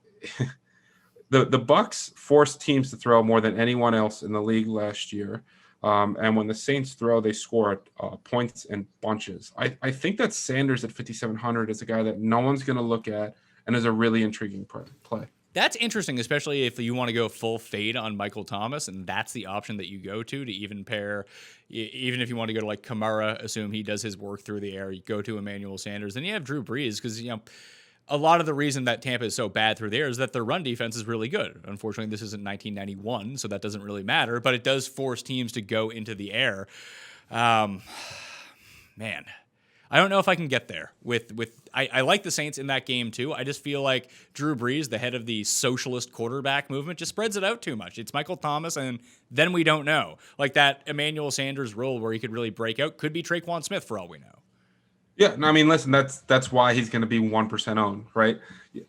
Bucs forced teams to throw more than anyone else in the league last year. And when the Saints throw, they score points in bunches. I think that Sanders at 5,700 is a guy that no one's going to look at and is a really intriguing play. That's interesting, especially if you want to go full fade on Michael Thomas, and that's the option that you go to even pair. Even if you want to go to like Kamara, assume he does his work through the air, you go to Emmanuel Sanders. Then you have Drew Brees because, a lot of the reason that Tampa is so bad through there is that their run defense is really good. Unfortunately, this isn't 1991, so that doesn't really matter, but it does force teams to go into the air. Man, I don't know if I can get there I like the Saints in that game too. I just feel like Drew Brees, the head of the socialist quarterback movement, just spreads it out too much. It's Michael Thomas, and then we don't know. Like that Emmanuel Sanders role where he could really break out could be Traquan Smith for all we know. Yeah, no, I mean, listen, that's why he's going to be 1% owned, right?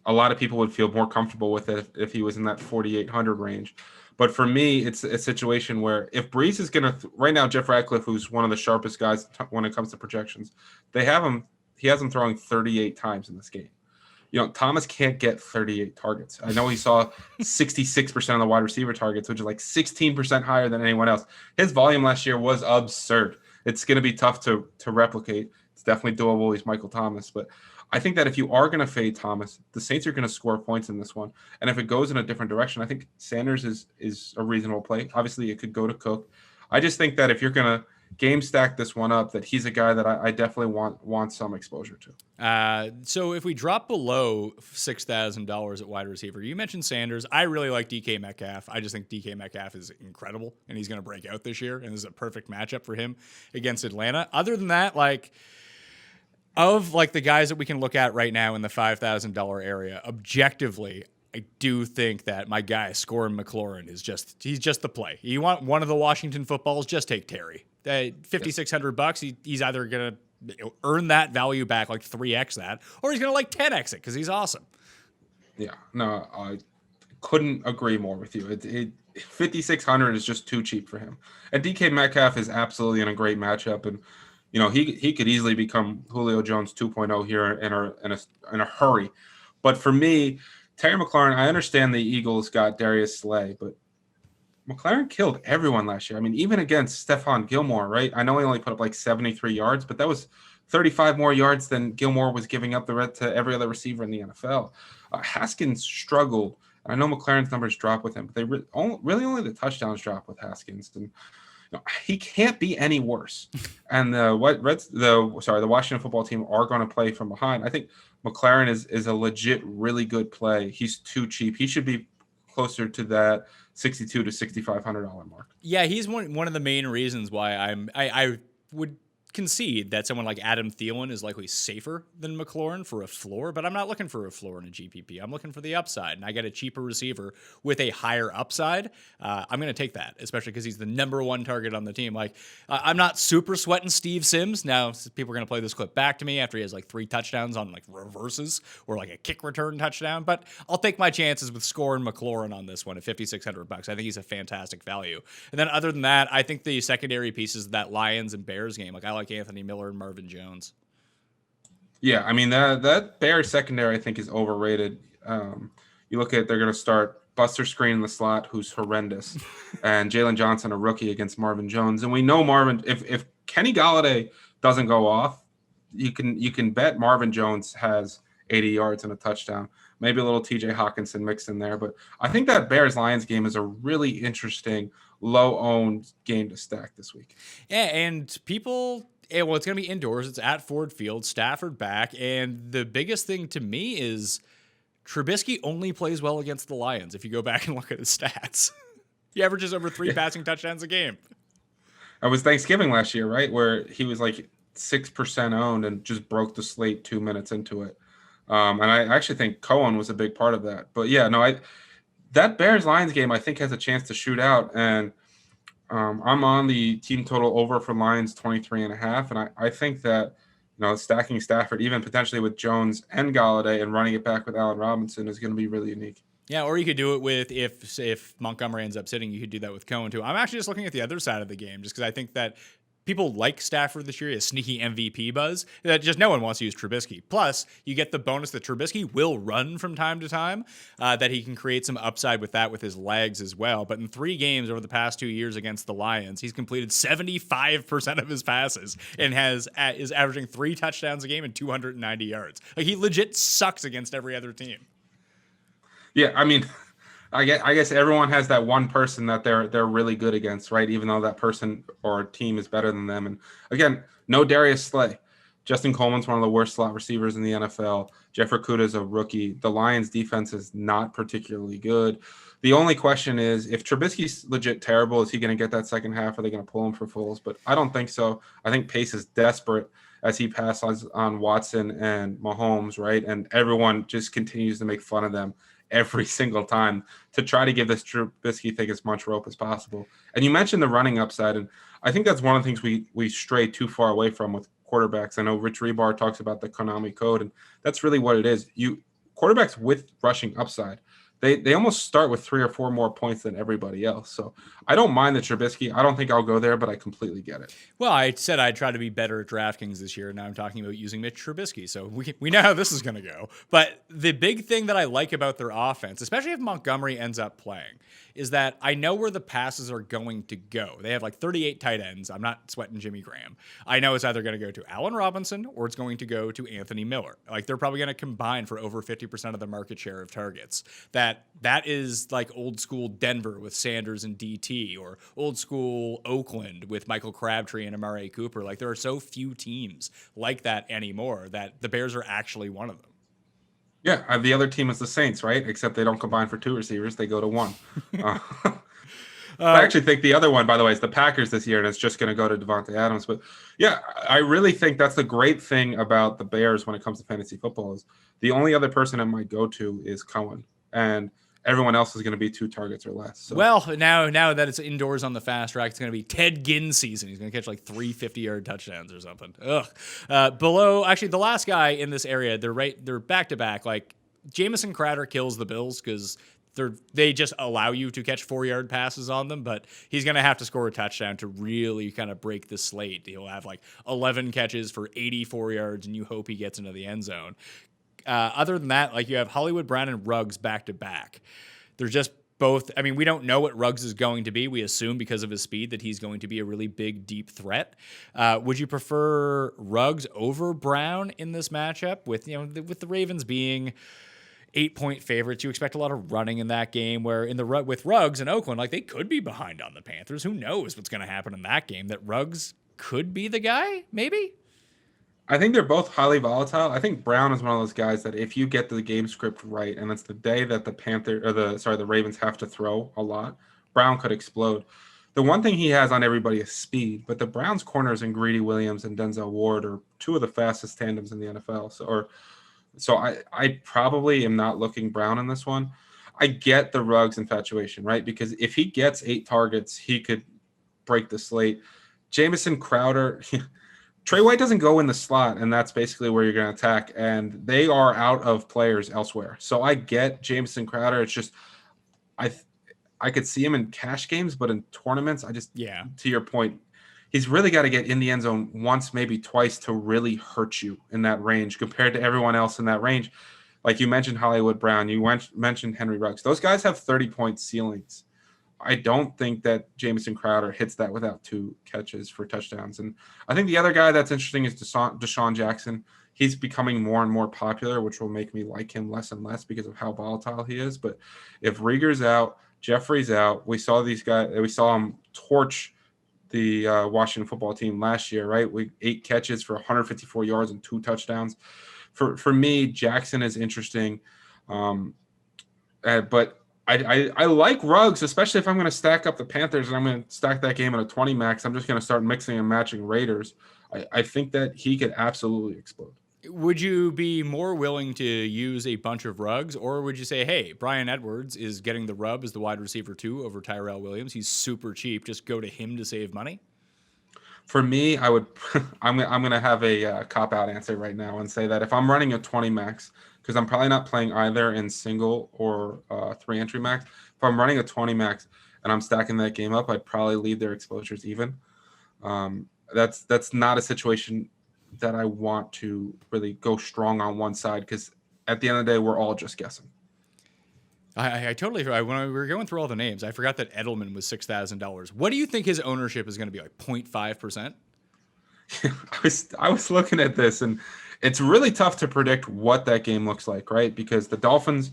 A lot of people would feel more comfortable with it if he was in that 4,800 range. But for me, it's a situation where if Brees is going to right now, Jeff Ratcliffe, who's one of the sharpest guys when it comes to projections, he has him throwing 38 times in this game. Thomas can't get 38 targets. I know he saw 66% of the wide receiver targets, which is like 16% higher than anyone else. His volume last year was absurd. It's going to be tough to replicate. It's definitely doable. He's Michael Thomas. But I think that if you are going to fade Thomas, the Saints are going to score points in this one. And if it goes in a different direction, I think Sanders is a reasonable play. Obviously, it could go to Cook. I just think that if you're going to game stack this one up, that he's a guy that I definitely want some exposure to. So if we drop below $6,000 at wide receiver, you mentioned Sanders. I really like DK Metcalf. I just think DK Metcalf is incredible, and he's going to break out this year, and this is a perfect matchup for him against Atlanta. Other than that, of the guys that we can look at right now in the $5,000 area, objectively, I do think that my guy, Scorin McLaurin, he's just the play. You want one of the Washington footballs, just take Terry. $5,600, he's either going to earn that value back 3x that, or he's going to 10x it because he's awesome. Yeah, no, I couldn't agree more with you. 5,600 is just too cheap for him. And DK Metcalf is absolutely in a great matchup, and he could easily become Julio Jones 2.0 here in a hurry. But for me, Terry McLaurin, I understand the Eagles got Darius Slay, but McLaurin killed everyone last year. I mean, even against Stephon Gilmore, right? I know he only put up 73 yards, but that was 35 more yards than Gilmore was giving up to every other receiver in the NFL. Haskins struggled. I know McLaurin's numbers drop with him, but they really only the touchdowns drop with Haskins. And he can't be any worse. And the Washington football team are going to play from behind. I think McLaurin is a legit, really good play. He's too cheap. He should be closer to that $6,200 to $6,500 mark. Yeah, he's one of the main reasons why I would concede that someone like Adam Thielen is likely safer than McLaurin for a floor, but I'm not looking for a floor in a GPP. I'm looking for the upside, and I get a cheaper receiver with a higher upside. I'm going to take that, especially because he's the number one target on the team. Like, I'm not super sweating Steve Sims. Now, people are going to play this clip back to me after he has like 3 touchdowns on like reverses or like a kick return touchdown, but I'll take my chances with scoring McLaurin on this one at $5,600. I think he's a fantastic value. And then other than that, I think the secondary pieces of that Lions and Bears game, like I like Anthony Miller and Marvin Jones. Yeah, I mean that Bears secondary I think is overrated. You look at they're going to start Buster Screen in the slot, who's horrendous, and Jalen Johnson, a rookie, against Marvin Jones. And we know Marvin. If Kenny Golladay doesn't go off, you can bet Marvin Jones has 80 yards and a touchdown. Maybe a little TJ Hawkinson mixed in there, but I think that Bears-Lions game is a really interesting, low-owned game to stack this week. Yeah, and people. Well, it's going to be indoors. It's at Ford Field, Stafford back. And the biggest thing to me is Trubisky only plays well against the Lions. If you go back and look at his stats, he averages over 3 passing touchdowns a game. It was Thanksgiving last year, right? Where he was like 6% owned and just broke the slate 2 minutes into it. And I actually think Cohen was a big part of that. But yeah, no, that Bears-Lions game I think has a chance to shoot out. And I'm on the team total over for Lions 23.5, and I think that stacking Stafford even potentially with Jones and Golladay and running it back with Allen Robinson is going to be really unique. Yeah, or you could do it with if Montgomery ends up sitting, you could do that with Cohen too. I'm actually just looking at the other side of the game just because I think that people like Stafford this year. He has sneaky MVP buzz. That just no one wants to use Trubisky. Plus, you get the bonus that Trubisky will run from time to time, that he can create some upside with that with his legs as well. But in 3 games over the past 2 years against the Lions, he's completed 75% of his passes and is averaging 3 touchdowns a game and 290 yards. Like, he legit sucks against every other team. Yeah, I mean, I guess everyone has that one person that they're really good against, right? Even though that person or team is better than them. And again, no Darius Slay. Justin Coleman's one of the worst slot receivers in the NFL. Jeff Okudah is a rookie. The Lions defense is not particularly good. The only question is, if Trubisky's legit terrible, is he going to get that second half? Are they going to pull him for Foles? But I don't think so. I think Pace is desperate as he passes on Watson and Mahomes, right? And everyone just continues to make fun of them every single time to try to give this Trubisky thing as much rope as possible. And you mentioned the running upside, and I think that's one of the things we stray too far away from with quarterbacks. I know Rich Rebar talks about the Konami code, and that's really what it is. Quarterbacks with rushing upside, they almost start with 3 or 4 more points than everybody else. So I don't mind the Trubisky. I don't think I'll go there, but I completely get it. Well, I said I'd try to be better at DraftKings this year, and now I'm talking about using Mitch Trubisky. So we know how this is going to go. But the big thing that I like about their offense, especially if Montgomery ends up playing, is that I know where the passes are going to go. They have like 38 tight ends. I'm not sweating Jimmy Graham. I know it's either going to go to Allen Robinson or it's going to go to Anthony Miller. Like, they're probably going to combine for over 50% of the market share of targets. That is like old school Denver with Sanders and DT, or old school Oakland with Michael Crabtree and Amari Cooper. Like, there are so few teams like that anymore that the Bears are actually one of them. Yeah, the other team is the Saints, right? Except they don't combine for 2 receivers; they go to 1. I actually think the other one, by the way, is the Packers this year, and it's just going to go to Devontae Adams. But yeah, I really think that's the great thing about the Bears when it comes to fantasy football is the only other person I might go to is Cohen, and everyone else is going to be 2 targets or less. So. Well, now that it's indoors on the fast track, it's going to be Ted Ginn season. He's going to catch like 3 50-yard touchdowns or something. Below, actually, the last guy in this area, they're back-to-back. Like, Jamison Crowder kills the Bills because they just allow you to catch 4-yard passes on them, but he's going to have to score a touchdown to really kind of break the slate. He'll have like 11 catches for 84 yards, and you hope he gets into the end zone. Other than that, like, you have Hollywood Brown and Ruggs back to back. They're just both. I mean, we don't know what Ruggs is going to be. We assume because of his speed that he's going to be a really big, deep threat. Would you prefer Ruggs over Brown in this matchup with the Ravens being 8-point favorites? You expect a lot of running in that game, where with Ruggs and Oakland, like, they could be behind on the Panthers. Who knows what's going to happen in that game? That Ruggs could be the guy, maybe. I think they're both highly volatile. I think Brown is one of those guys that if you get the game script right, and it's the day that the Ravens have to throw a lot, Brown could explode. The one thing he has on everybody is speed, but the Browns corners and Greedy Williams and Denzel Ward are two of the fastest tandems in the NFL. So I probably am not looking Brown in this one. I get the Ruggs infatuation, right? Because if he gets 8 targets, he could break the slate. Jamison Crowder, Trey White doesn't go in the slot, and that's basically where you're going to attack. And they are out of players elsewhere. So I get Jamison Crowder. It's just I could see him in cash games, but in tournaments, to your point, he's really got to get in the end zone once, maybe twice to really hurt you in that range compared to everyone else in that range. Like you mentioned Hollywood Brown, you mentioned Henry Ruggs. Those guys have 30-point ceilings. I don't think that Jamison Crowder hits that without 2 catches for touchdowns. And I think the other guy that's interesting is Deshaun Jackson. He's becoming more and more popular, which will make me like him less and less because of how volatile he is. But if Rieger's out, Jeffrey's out, we saw him torch the Washington football team last year, right? 8 catches for 154 yards and 2 touchdowns. For me, Jackson is interesting. But I like Ruggs, especially if I'm going to stack up the Panthers and I'm going to stack that game in a 20 max. I'm just going to start mixing and matching Raiders. I think that he could absolutely explode. Would you be more willing to use a bunch of Ruggs, or would you say, hey, Brian Edwards is getting the rub as the wide receiver 2 over Tyrell Williams? He's super cheap. Just go to him to save money? For me, I would. I'm going to have a cop-out answer right now and say that if I'm running a 20 max, because I'm probably not playing either in single or 3-entry max. If I'm running a 20 max and I'm stacking that game up, I'd probably leave their exposures even. That's not a situation that I want to really go strong on one side, because at the end of the day, we're all just guessing. I totally, when we were going through all the names, I forgot that Edelman was $6,000. What do you think his ownership is going to be, like 0.5%? I was looking at this, and it's really tough to predict what that game looks like, right? Because the Dolphins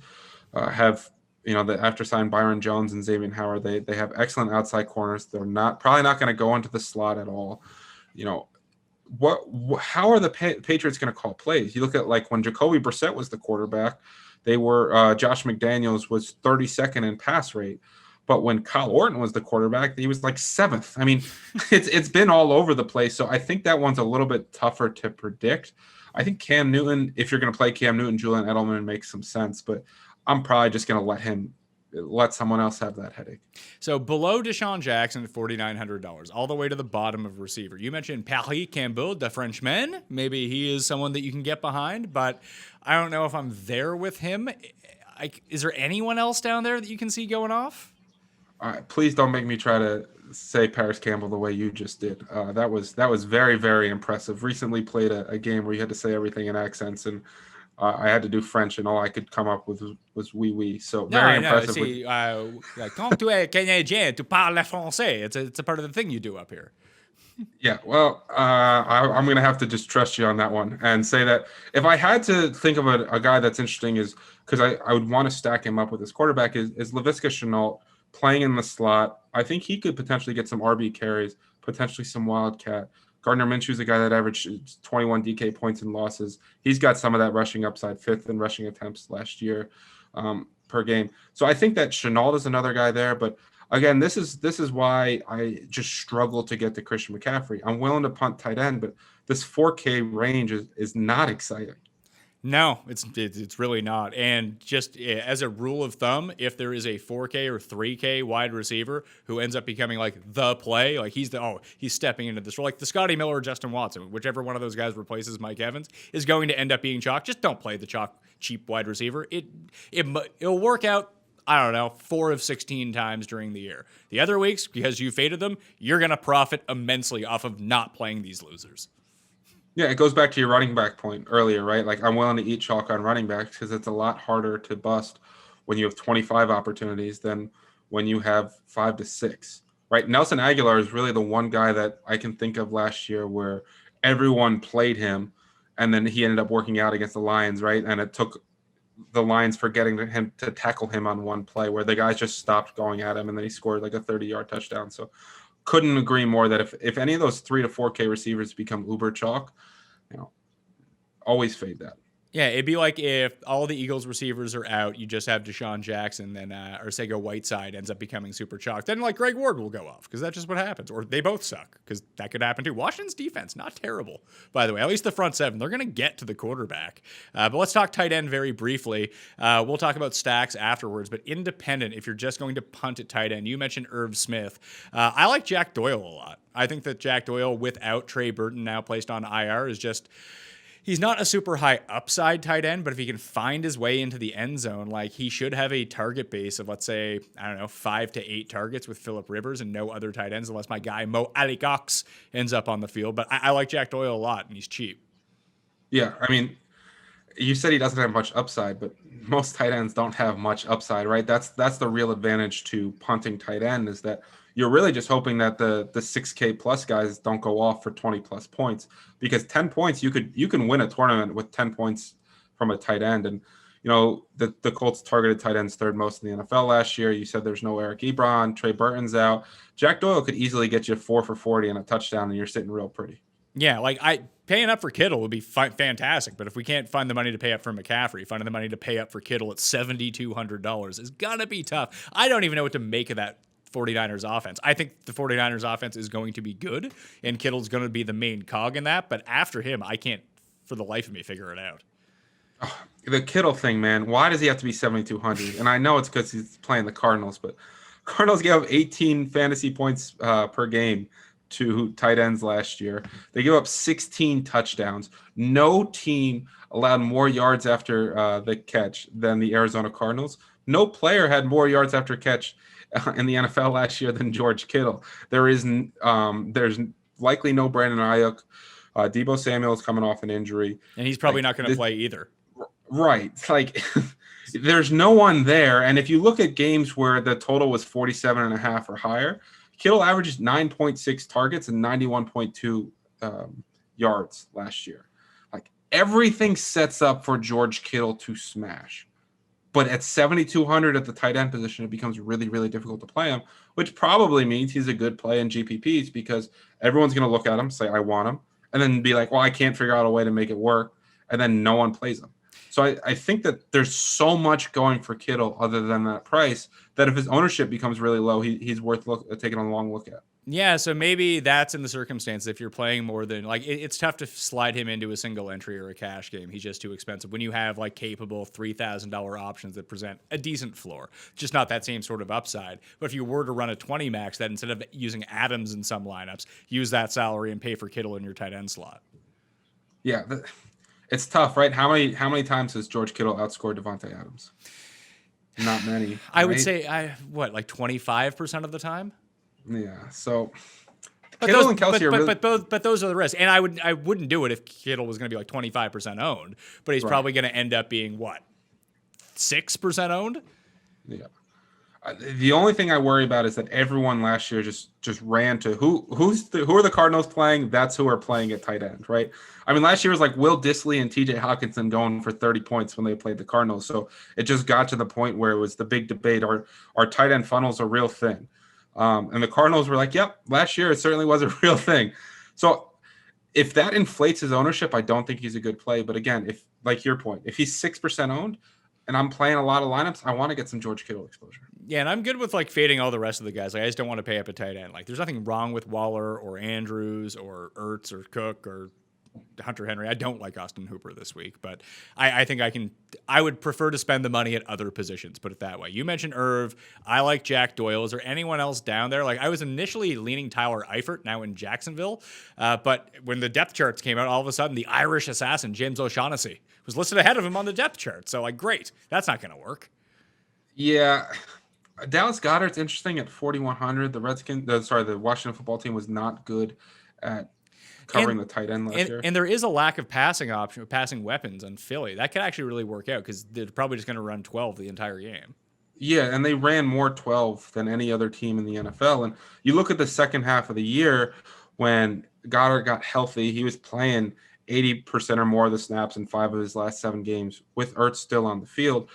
have, after signed Byron Jones and Xavier Howard, they have excellent outside corners. They're probably not going to go into the slot at all. How are the Patriots going to call plays? You look at like when Jacoby Brissett was the quarterback, they were Josh McDaniels was 32nd in pass rate, but when Kyle Orton was the quarterback, he was like 7th. I mean, it's been all over the place. So I think that one's a little bit tougher to predict. I think Cam Newton, if you're going to play Cam Newton, Julian Edelman makes some sense, but I'm probably just going to let someone else have that headache. So below Deshaun Jackson at $4,900, all the way to the bottom of receiver. You mentioned Paris Campbell, the Frenchman. Maybe he is someone that you can get behind, but I don't know if I'm there with him. Is there anyone else down there that you can see going off? Please don't make me try to say Paris Campbell the way you just did. That was very, very impressive. Recently played a game where you had to say everything in accents, and I had to do French, and all I could come up with was oui, oui. So very impressive. See, quand tu es Canadien, tu parles français. It's a part of the thing you do up here. Yeah, well, I'm going to have to just trust you on that one and say that if I had to think of a guy that's interesting, is because I would want to stack him up with his quarterback, is Laviska Shenault playing in the slot. I think he could potentially get some RB carries, potentially some Wildcat. Gardner Minshew's a guy that averaged 21 DK points and losses. He's got some of that rushing upside, 5th in rushing attempts last year per game. So I think that Shenault is another guy there. But again, this is why I just struggle to get to Christian McCaffrey. I'm willing to punt tight end, but this 4K range is not exciting. No, it's really not. And just as a rule of thumb, if there is a 4K or 3K wide receiver who ends up becoming like the play, like he's stepping into this role, like the Scotty Miller or Justin Watson, whichever one of those guys replaces Mike Evans, is going to end up being chalk. Just don't play the cheap wide receiver. It'll work out, I don't know, 4 of 16 times during the year. The other weeks, because you faded them, you're going to profit immensely off of not playing these losers. Yeah, it goes back to your running back point earlier, right? Like I'm willing to eat chalk on running backs because it's a lot harder to bust when you have 25 opportunities than when you have 5 to 6, right? Nelson Aguilar is really the one guy that I can think of last year where everyone played him and then he ended up working out against the Lions, right? And it took the Lions forgetting him to tackle him on one play where the guys just stopped going at him and then he scored like a 30-yard touchdown. So couldn't agree more that if any of those 3 to 4K receivers become uber chalk, always fade that. Yeah, it'd be like if all the Eagles receivers are out, you just have Deshaun Jackson, then Arcega Whiteside ends up becoming super chalk. Then like Greg Ward will go off because that's just what happens. Or they both suck because that could happen too. Washington's defense, not terrible, by the way. At least the front seven. They're going to get to the quarterback. But let's talk tight end very briefly. We'll talk about stacks afterwards. But independent, if you're just going to punt at tight end, you mentioned Irv Smith. I like Jack Doyle a lot. I think that Jack Doyle without Trey Burton now placed on IR is just... He's not a super high upside tight end, but if he can find his way into the end zone, like he should have a target base of, let's say, I don't know, 5 to 8 targets with Phillip Rivers and no other tight ends unless my guy Mo Alley-Cox ends up on the field. But I like Jack Doyle a lot, and he's cheap. Yeah, I mean, you said he doesn't have much upside, but most tight ends don't have much upside, right? That's the real advantage to punting tight end is that you're really just hoping that the 6K plus guys don't go off for 20 plus points, because 10 points you can win a tournament with 10 points from a tight end. And you know the Colts targeted tight ends third most in the NFL last year. You said there's no Eric Ebron, Trey Burton's out. Jack Doyle could easily get you 4 for 40 and a touchdown, and you're sitting real pretty. Yeah, like paying up for Kittle would be fantastic, but if we can't find the money to pay up for McCaffrey, finding the money to pay up for Kittle at $7,200 is gonna be tough. I don't even know what to make of that 49ers offense. I think the 49ers offense is going to be good, and Kittle's going to be the main cog in that, but after him, I can't, for the life of me, figure it out. Oh, the Kittle thing, man, why does he have to be 7,200? And I know it's because he's playing the Cardinals, but Cardinals gave up 18 fantasy points per game to tight ends last year. They gave up 16 touchdowns. No team allowed more yards after the catch than the Arizona Cardinals. No player had more yards after catch in the NFL last year than George Kittle. There's likely no Brandon Ayuk. Deebo Samuel is coming off an injury. And he's probably not going to play either. Right. Like there's no one there. And if you look at games where the total was 47.5 or higher, Kittle averages 9.6 targets and 91.2 yards last year. Like everything sets up for George Kittle to smash. But at 7,200 at the tight end position, it becomes really, really difficult to play him, which probably means he's a good play in GPPs because everyone's going to look at him, say, I want him, and then be like, well, I can't figure out a way to make it work, and then no one plays him. So I think that there's so much going for Kittle other than that price that if his ownership becomes really low, he's worth taking a long look at. Yeah, so maybe that's in the circumstance if you're playing more than like it's tough to slide him into a single entry or a cash game. He's just too expensive. When you have like capable $3,000 options that present a decent floor, just not that same sort of upside. But if you were to run a 20 max, that instead of using Adams in some lineups, use that salary and pay for Kittle in your tight end slot. Yeah, it's tough, right? How many times has George Kittle outscored Devontae Adams? Not many. I would say like 25% of the time. Yeah, so but Kittle those, and Kelsey but those are the risks, and I wouldn't do it if Kittle was going to be like 25% owned, but he's probably going to end up being what 6% owned. Yeah, the only thing I worry about is that everyone last year just ran to who are the Cardinals playing? That's who are playing at tight end, right? I mean, last year was like Will Dissly and TJ Hawkinson going for 30 points when they played the Cardinals, so it just got to the point where it was the big debate: are tight end funnels a real thing? And the Cardinals were like, yep, last year it certainly was a real thing. So if that inflates his ownership, I don't think he's a good play. But again, if like your point, if he's 6% owned and I'm playing a lot of lineups, I want to get some George Kittle exposure. Yeah, and I'm good with like fading all the rest of the guys. Like I just don't want to pay up a tight end. Like there's nothing wrong with Waller or Andrews or Ertz or Cook or Hunter Henry. I don't like Austin Hooper this week, but I think I would prefer to spend the money at other positions, put it that way. You mentioned Irv. I like Jack Doyle. Is there anyone else down there? Like I was initially leaning Tyler Eifert, now in Jacksonville, but when the depth charts came out, all of a sudden the Irish assassin, James O'Shaughnessy, was listed ahead of him on the depth chart. So like, great. That's not going to work. Yeah. Dallas Goedert's interesting at 4,100. The Washington football team was not good at covering the tight end last year. And there is a lack of passing weapons on Philly. That could actually really work out because they're probably just going to run 12 the entire game. Yeah, and they ran more 12 than any other team in the NFL. And you look at the second half of the year when Goddard got healthy, he was playing 80% or more of the snaps in 5 of his last 7 games with Ertz still on the field.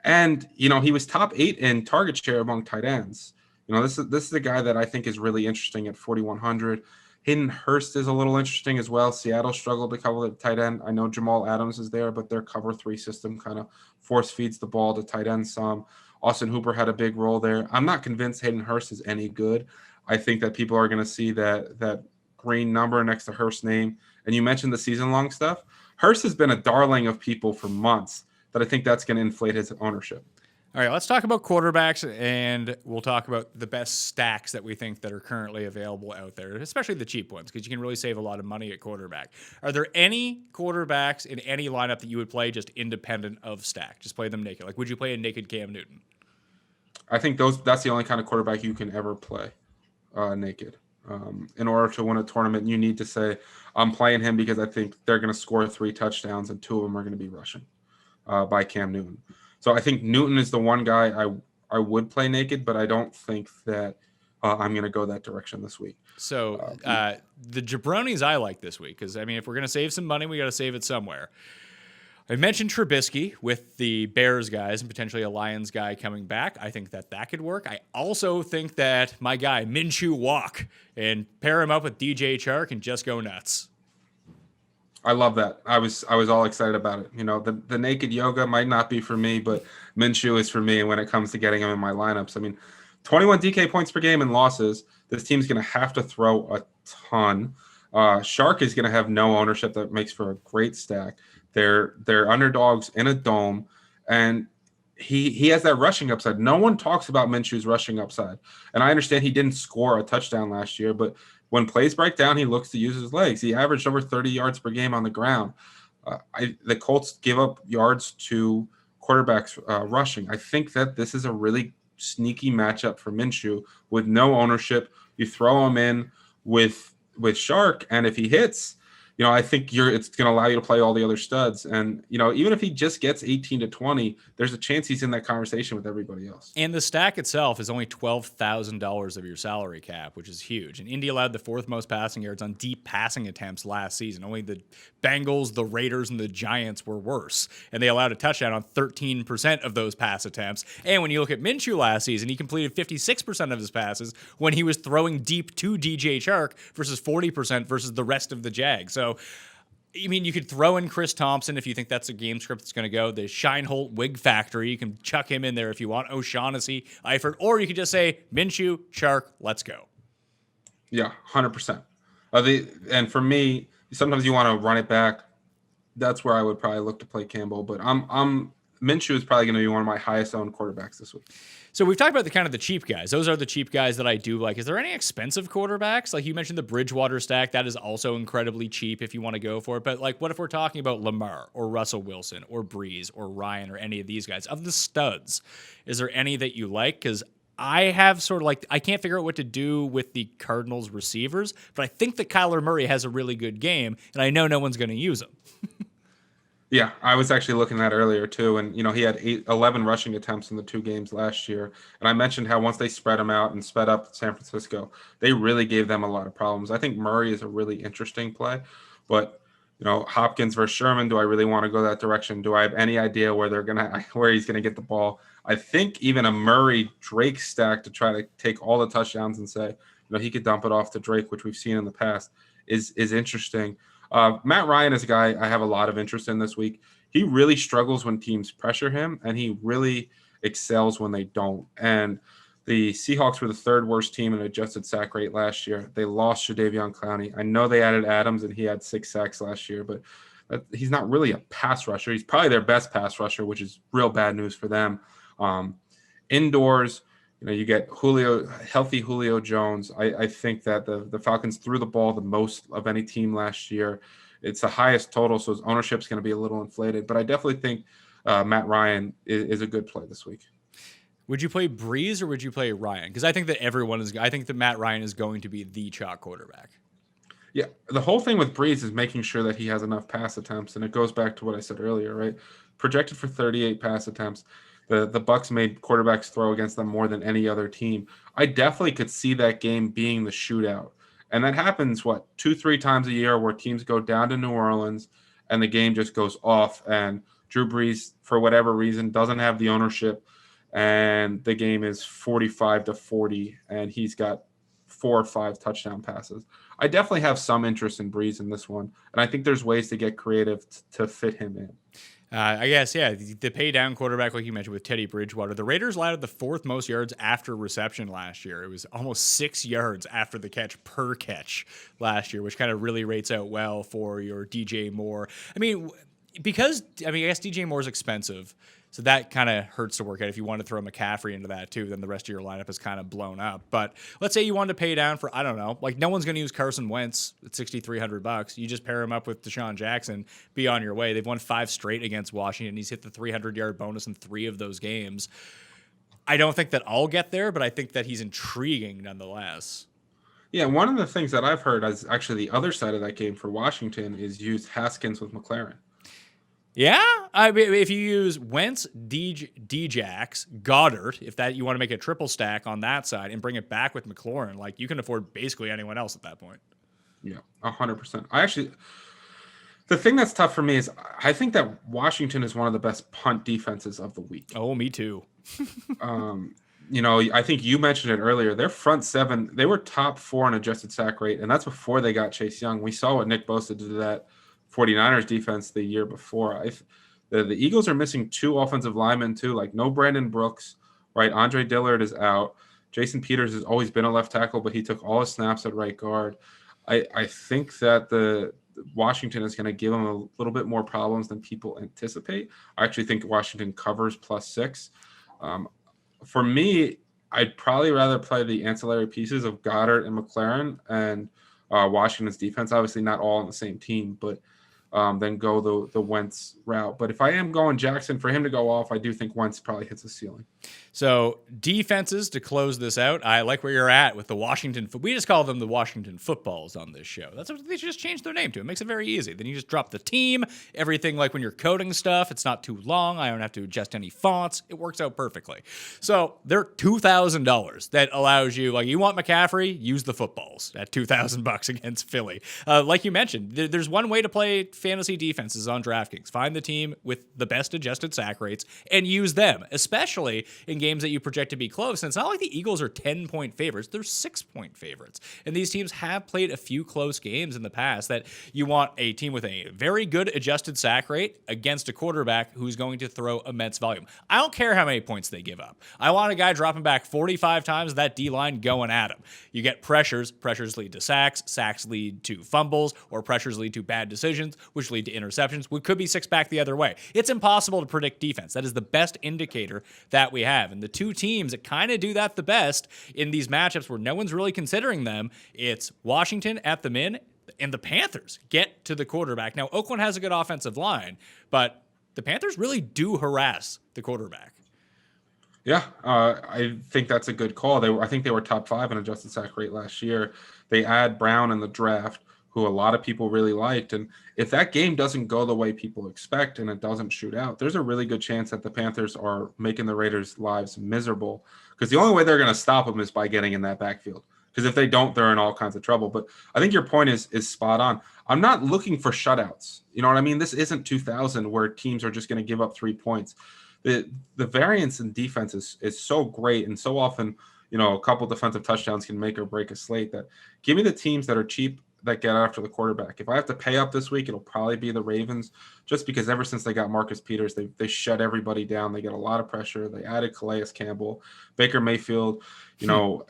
And, he was top 8 in target share among tight ends. This is a guy that I think is really interesting at 4,100. Hayden Hurst is a little interesting as well. Seattle struggled to cover the tight end. I know Jamal Adams is there, but their cover 3 system kind of force feeds the ball to tight end some. Austin Hooper had a big role there. I'm not convinced Hayden Hurst is any good. I think that people are going to see that green number next to Hurst's name. And you mentioned the season-long stuff. Hurst has been a darling of people for months, but I think that's going to inflate his ownership. All right, let's talk about quarterbacks, and we'll talk about the best stacks that we think that are currently available out there, especially the cheap ones, because you can really save a lot of money at quarterback. Are there any quarterbacks in any lineup that you would play just independent of stack? Just play them naked. Like, would you play a naked Cam Newton? I think that's the only kind of quarterback you can ever play naked. In order to win a tournament, you need to say, I'm playing him because I think they're going to score 3 touchdowns and 2 of them are going to be rushing by Cam Newton. So I think Newton is the one guy I would play naked, but I don't think that I'm going to go that direction this week. So the jabronis I like this week, because, I mean, if we're going to save some money, we got to save it somewhere. I mentioned Trubisky with the Bears guys and potentially a Lions guy coming back. I think that could work. I also think that my guy, Minshew walk and pair him up with DJ Chark and just go nuts. I love that. I was all excited about it. You know, the naked yoga might not be for me, but Minshew is for me when it comes to getting him in my lineups. I mean, 21 DK points per game in losses. This team's going to have to throw a ton. Shark is going to have no ownership. That makes for a great stack. They're underdogs in a dome, and he has that rushing upside. No one talks about Minshew's rushing upside, and I understand he didn't score a touchdown last year, but when plays break down, he looks to use his legs. He averaged over 30 yards per game on the ground. The Colts give up yards to quarterbacks rushing. I think that this is a really sneaky matchup for Minshew with no ownership. You throw him in with Shark, and if he hits, you know, I think it's going to allow you to play all the other studs. And, you know, even if he just gets 18 to 20, there's a chance he's in that conversation with everybody else. And the stack itself is only $12,000 of your salary cap, which is huge. And Indy allowed the 4th most passing yards on deep passing attempts last season. Only the Bengals, the Raiders, and the Giants were worse. And they allowed a touchdown on 13% of those pass attempts. And when you look at Minshew last season, he completed 56% of his passes when he was throwing deep to DJ Chark versus 40% versus the rest of the Jags. So, I mean, you could throw in Chris Thompson if you think that's a game script that's going to go. The Scheinholt Wig Factory, you can chuck him in there if you want. O'Shaughnessy, Eifert, or you could just say Minshew, Chark, let's go. Yeah, 100%. And for me, sometimes you want to run it back. That's where I would probably look to play Campbell. But Minshew is probably going to be one of my highest owned quarterbacks this week. So we've talked about the cheap guys. Those are the cheap guys that I do like. Is there any expensive quarterbacks? Like you mentioned the Bridgewater stack. That is also incredibly cheap if you want to go for it. But like, what if we're talking about Lamar or Russell Wilson or Breeze or Ryan or any of these guys? Of the studs, is there any that you like? Because I have sort of like, I can't figure out what to do with the Cardinals receivers, but I think that Kyler Murray has a really good game, and I know no one's going to use him. Yeah, I was actually looking at that earlier too, and you know he had 11 rushing attempts in the 2 games last year, and I mentioned how once they spread him out and sped up San Francisco, they really gave them a lot of problems. I think Murray is a really interesting play, but you know Hopkins versus Sherman, do I really want to go that direction? Do I have any idea where he's gonna get the ball? I think even a Murray Drake stack to try to take all the touchdowns and say, you know, he could dump it off to Drake, which we've seen in the past, is interesting. Matt Ryan is a guy I have a lot of interest in this week. He really struggles when teams pressure him, and he really excels when they don't. And the Seahawks were the 3rd worst team in adjusted sack rate last year. They lost Jadeveon Clowney. I know they added Adams, and he had 6 sacks last year, but he's not really a pass rusher. He's probably their best pass rusher, which is real bad news for them. Indoors, you know, you get healthy Julio Jones. I think that the Falcons threw the ball the most of any team last year. It's the highest total, so his ownership is going to be a little inflated. But I definitely think Matt Ryan is a good play this week. Would you play Breeze or would you play Ryan? Because I think that Matt Ryan is going to be the chalk quarterback. Yeah, the whole thing with Breeze is making sure that he has enough pass attempts, and it goes back to what I said earlier, right? Projected for 38 pass attempts. The Bucs made quarterbacks throw against them more than any other team. I definitely could see that game being the shootout. And that happens, 2-3 times a year where teams go down to New Orleans and the game just goes off. And Drew Brees, for whatever reason, doesn't have the ownership. And the game is 45-40, and he's got 4 or 5 touchdown passes. I definitely have some interest in Breeze in this one, and I think there's ways to get creative to fit him in. I guess, yeah, the pay down quarterback, like you mentioned with Teddy Bridgewater, the Raiders allowed the 4th most yards after reception last year. It was almost 6 yards after the catch per catch last year, which kind of really rates out well for your DJ Moore. I mean, I guess DJ Moore's expensive, so that kind of hurts to work out. If you want to throw McCaffrey into that too, then the rest of your lineup is kind of blown up. But let's say you wanted to pay down for, I don't know, like no one's going to use Carson Wentz at $6,300. You just pair him up with Deshaun Jackson, be on your way. They've won 5 straight against Washington. He's hit the 300-yard bonus in 3 of those games. I don't think that I'll get there, but I think that he's intriguing nonetheless. Yeah, one of the things that I've heard as actually the other side of that game for Washington is use Haskins with McLaren. Yeah, I mean, if you use Wentz, Djax, Goddard, if that you want to make a triple stack on that side and bring it back with McLaurin, like you can afford basically anyone else at that point. Yeah, 100%. The thing that's tough for me is I think that Washington is one of the best punt defenses of the week. Oh, me too. I think you mentioned it earlier. Their front 7, they were top 4 in adjusted sack rate, and that's before they got Chase Young. We saw what Nick Bosa did to that 49ers defense the year before. The Eagles are missing 2 offensive linemen too, like no Brandon Brooks, right? Andre Dillard is out. Jason Peters has always been a left tackle, but he took all his snaps at right guard. I think that the Washington is going to give them a little bit more problems than people anticipate. I actually think Washington covers +6. For me, I'd probably rather play the ancillary pieces of Goddard and McLaren and Washington's defense. Obviously not all on the same team, but then go the Wentz route. But if I am going Jackson, for him to go off, I do think Wentz probably hits the ceiling. So defenses to close this out. I like where you're at with the Washington. We just call them the Washington Footballs on this show. That's what they just changed their name to. It makes it very easy. Then you just drop the team, everything like when you're coding stuff. It's not too long. I don't have to adjust any fonts. It works out perfectly. So they're $2,000 that allows you, like you want McCaffrey, use the footballs at $2,000 against Philly. Like you mentioned, there's one way to play fantasy defenses on DraftKings. Find the team with the best adjusted sack rates and use them, especially in games that you project to be close. And it's not like the Eagles are 10-point favorites. They're 6-point favorites. And these teams have played a few close games in the past that you want a team with a very good adjusted sack rate against a quarterback who's going to throw immense volume. I don't care how many points they give up. I want a guy dropping back 45 times, that D-line going at him. You get pressures. Pressures lead to sacks. Sacks lead to fumbles, or pressures lead to bad decisions, which lead to interceptions, which could be 6 back the other way. It's impossible to predict defense. That is the best indicator that we have. And the 2 teams that kind of do that the best in these matchups where no one's really considering them, it's Washington at the min and the Panthers get to the quarterback. Now, Oakland has a good offensive line, but the Panthers really do harass the quarterback. Yeah, I think that's a good call. I think they were top 5 in adjusted sack rate last year. They add Brown in the draft, who a lot of people really liked. And if that game doesn't go the way people expect and it doesn't shoot out, there's a really good chance that the Panthers are making the Raiders' lives miserable, because the only way they're going to stop them is by getting in that backfield. Because if they don't, they're in all kinds of trouble. But I think your point is spot on. I'm not looking for shutouts. You know what I mean? This isn't 2000 where teams are just going to give up 3 points. The variance in defense is so great, and so often, a couple defensive touchdowns can make or break a slate. That give me the teams that are cheap that get after the quarterback. If I have to pay up this week, it'll probably be the Ravens, just because ever since they got Marcus Peters, they shut everybody down. They get a lot of pressure. They added Calais Campbell. Baker Mayfield,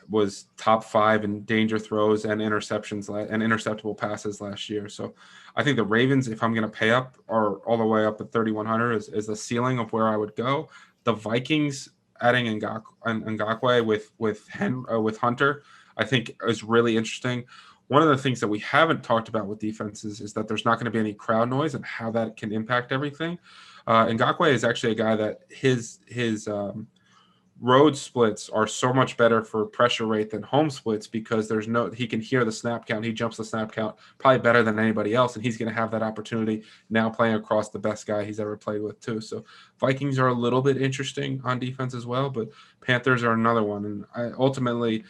was top 5 in danger throws and interceptions and interceptable passes last year. So I think the Ravens, if I'm going to pay up, are all the way up at 3,100 is the ceiling of where I would go. The Vikings adding Ngakoue with Hunter, I think is really interesting. One of the things that we haven't talked about with defenses is that there's not going to be any crowd noise and how that can impact everything. Ngakoue is actually a guy that his road splits are so much better for pressure rate than home splits, because he can hear the snap count. He jumps the snap count probably better than anybody else, and he's going to have that opportunity now playing across the best guy he's ever played with too. So Vikings are a little bit interesting on defense as well, but Panthers are another one. And ultimately,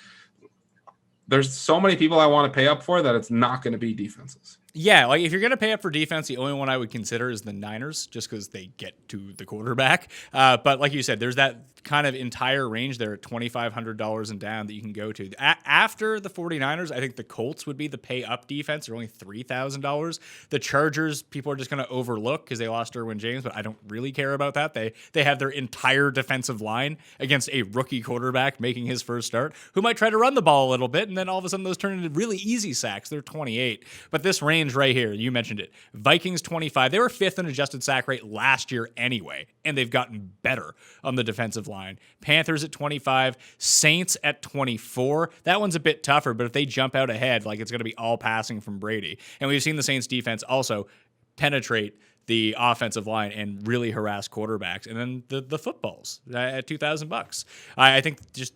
there's so many people I want to pay up for that it's not going to be defenses. Yeah, like if you're going to pay up for defense, the only one I would consider is the Niners, just because they get to the quarterback. But like you said, there's that kind of entire range there at $2,500 and down that you can go to. After the 49ers, I think the Colts would be the pay up defense. They're only $3,000. The Chargers, people are just going to overlook because they lost Derwin James, but I don't really care about that. They have their entire defensive line against a rookie quarterback making his first start, who might try to run the ball a little bit, and then all of a sudden those turn into really easy sacks. They're 28. But this range right here, you mentioned it. Vikings 25. They were 5th in adjusted sack rate last year anyway, and they've gotten better on the defensive line. Panthers at 25, Saints at 24. That one's a bit tougher, but if they jump out ahead, like it's going to be all passing from Brady. And we've seen the Saints defense also penetrate the offensive line and really harass quarterbacks. And then the footballs at $2,000. I think just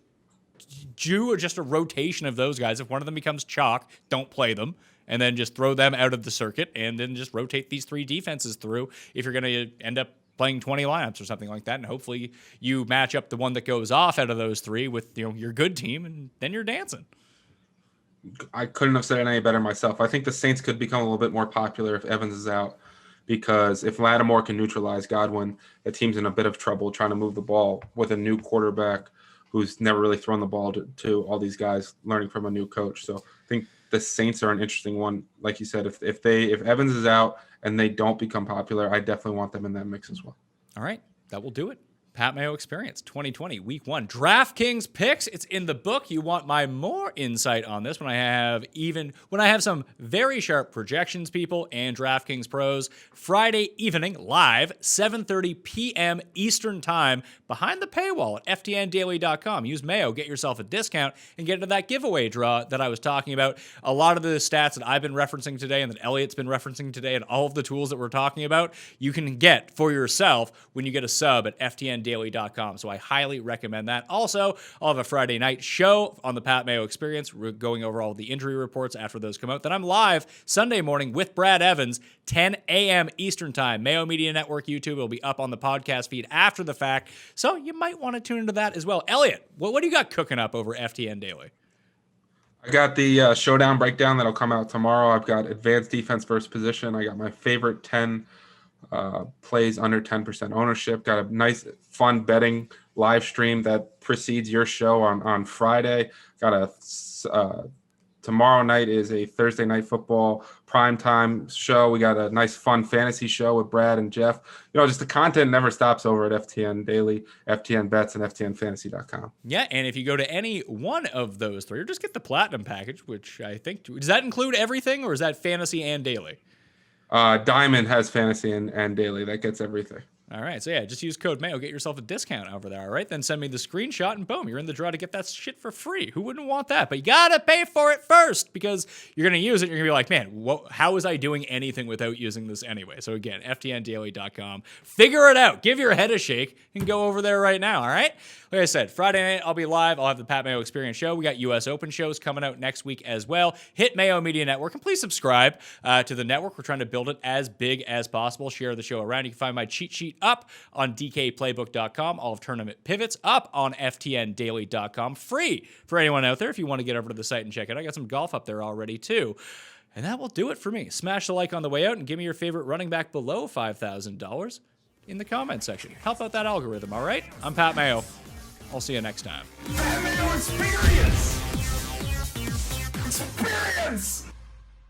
a rotation of those guys. If one of them becomes chalk, don't play them. And then just throw them out of the circuit and then just rotate these 3 defenses through if you're going to end up playing 20 lineups or something like that. And hopefully you match up the one that goes off out of those 3 with your good team, and then you're dancing. I couldn't have said it any better myself. I think the Saints could become a little bit more popular if Evans is out, because if Lattimore can neutralize Godwin, the team's in a bit of trouble trying to move the ball with a new quarterback who's never really thrown the ball to all these guys learning from a new coach. So I think the Saints are an interesting one. Like you said, if Evans is out and they don't become popular, I definitely want them in that mix as well. All right, that will do it. Pat Mayo Experience 2020 Week 1 DraftKings picks. It's in the book. You want my more insight on this when I have some very sharp projections, people, and DraftKings pros. Friday evening live 7:30 p.m. Eastern Time behind the paywall at ftndaily.com. Use Mayo, get yourself a discount, and get into that giveaway draw that I was talking about. A lot of the stats that I've been referencing today and that Elliot's been referencing today, and all of the tools that we're talking about, you can get for yourself when you get a sub at ftndaily.com. So I highly recommend that. Also, I'll have a Friday night show on the Pat Mayo Experience. We're going over all the injury reports after those come out. Then I'm live Sunday morning with Brad Evans, 10 a.m. Eastern Time. Mayo Media Network YouTube will be up on the podcast feed after the fact, so you might want to tune into that as well. Elliot, what do you got cooking up over FTN Daily? I got the showdown breakdown that'll come out tomorrow. I've got advanced defense versus position. I got my favorite 10 plays under 10% ownership. Got a nice fun betting live stream that precedes your show on Friday. Got a tomorrow night is a Thursday night football primetime show. We got a nice fun fantasy show with Brad and Jeff. Just the content never stops over at FTN Daily, FTN Bets, and FTNFantasy.com. Yeah, and if you go to any one of those 3, or just get the Platinum package, which I think, does that include everything, or is that fantasy and daily? Diamond has fantasy and daily. That gets everything. All right. So, yeah, just use code Mayo. Get yourself a discount over there. All right. Then send me the screenshot and boom, you're in the draw to get that shit for free. Who wouldn't want that? But you got to pay for it first because you're going to use it. And you're going to be like, man, how was I doing anything without using this anyway? So, again, ftndaily.com. Figure it out. Give your head a shake and go over there right now. All right. Like I said, Friday night, I'll be live. I'll have the Pat Mayo Experience show. We got U.S. Open shows coming out next week as well. Hit Mayo Media Network and please subscribe to the network. We're trying to build it as big as possible. Share the show around. You can find my cheat sheet up on dkplaybook.com. All of tournament pivots up on ftndaily.com. Free for anyone out there if you want to get over to the site and check it out. I got some golf up there already too. And that will do it for me. Smash the like on the way out and give me your favorite running back below $5,000 in the comment section. Help out that algorithm, all right? I'm Pat Mayo. I'll see you next time. Pat Mayo Experience! Experience!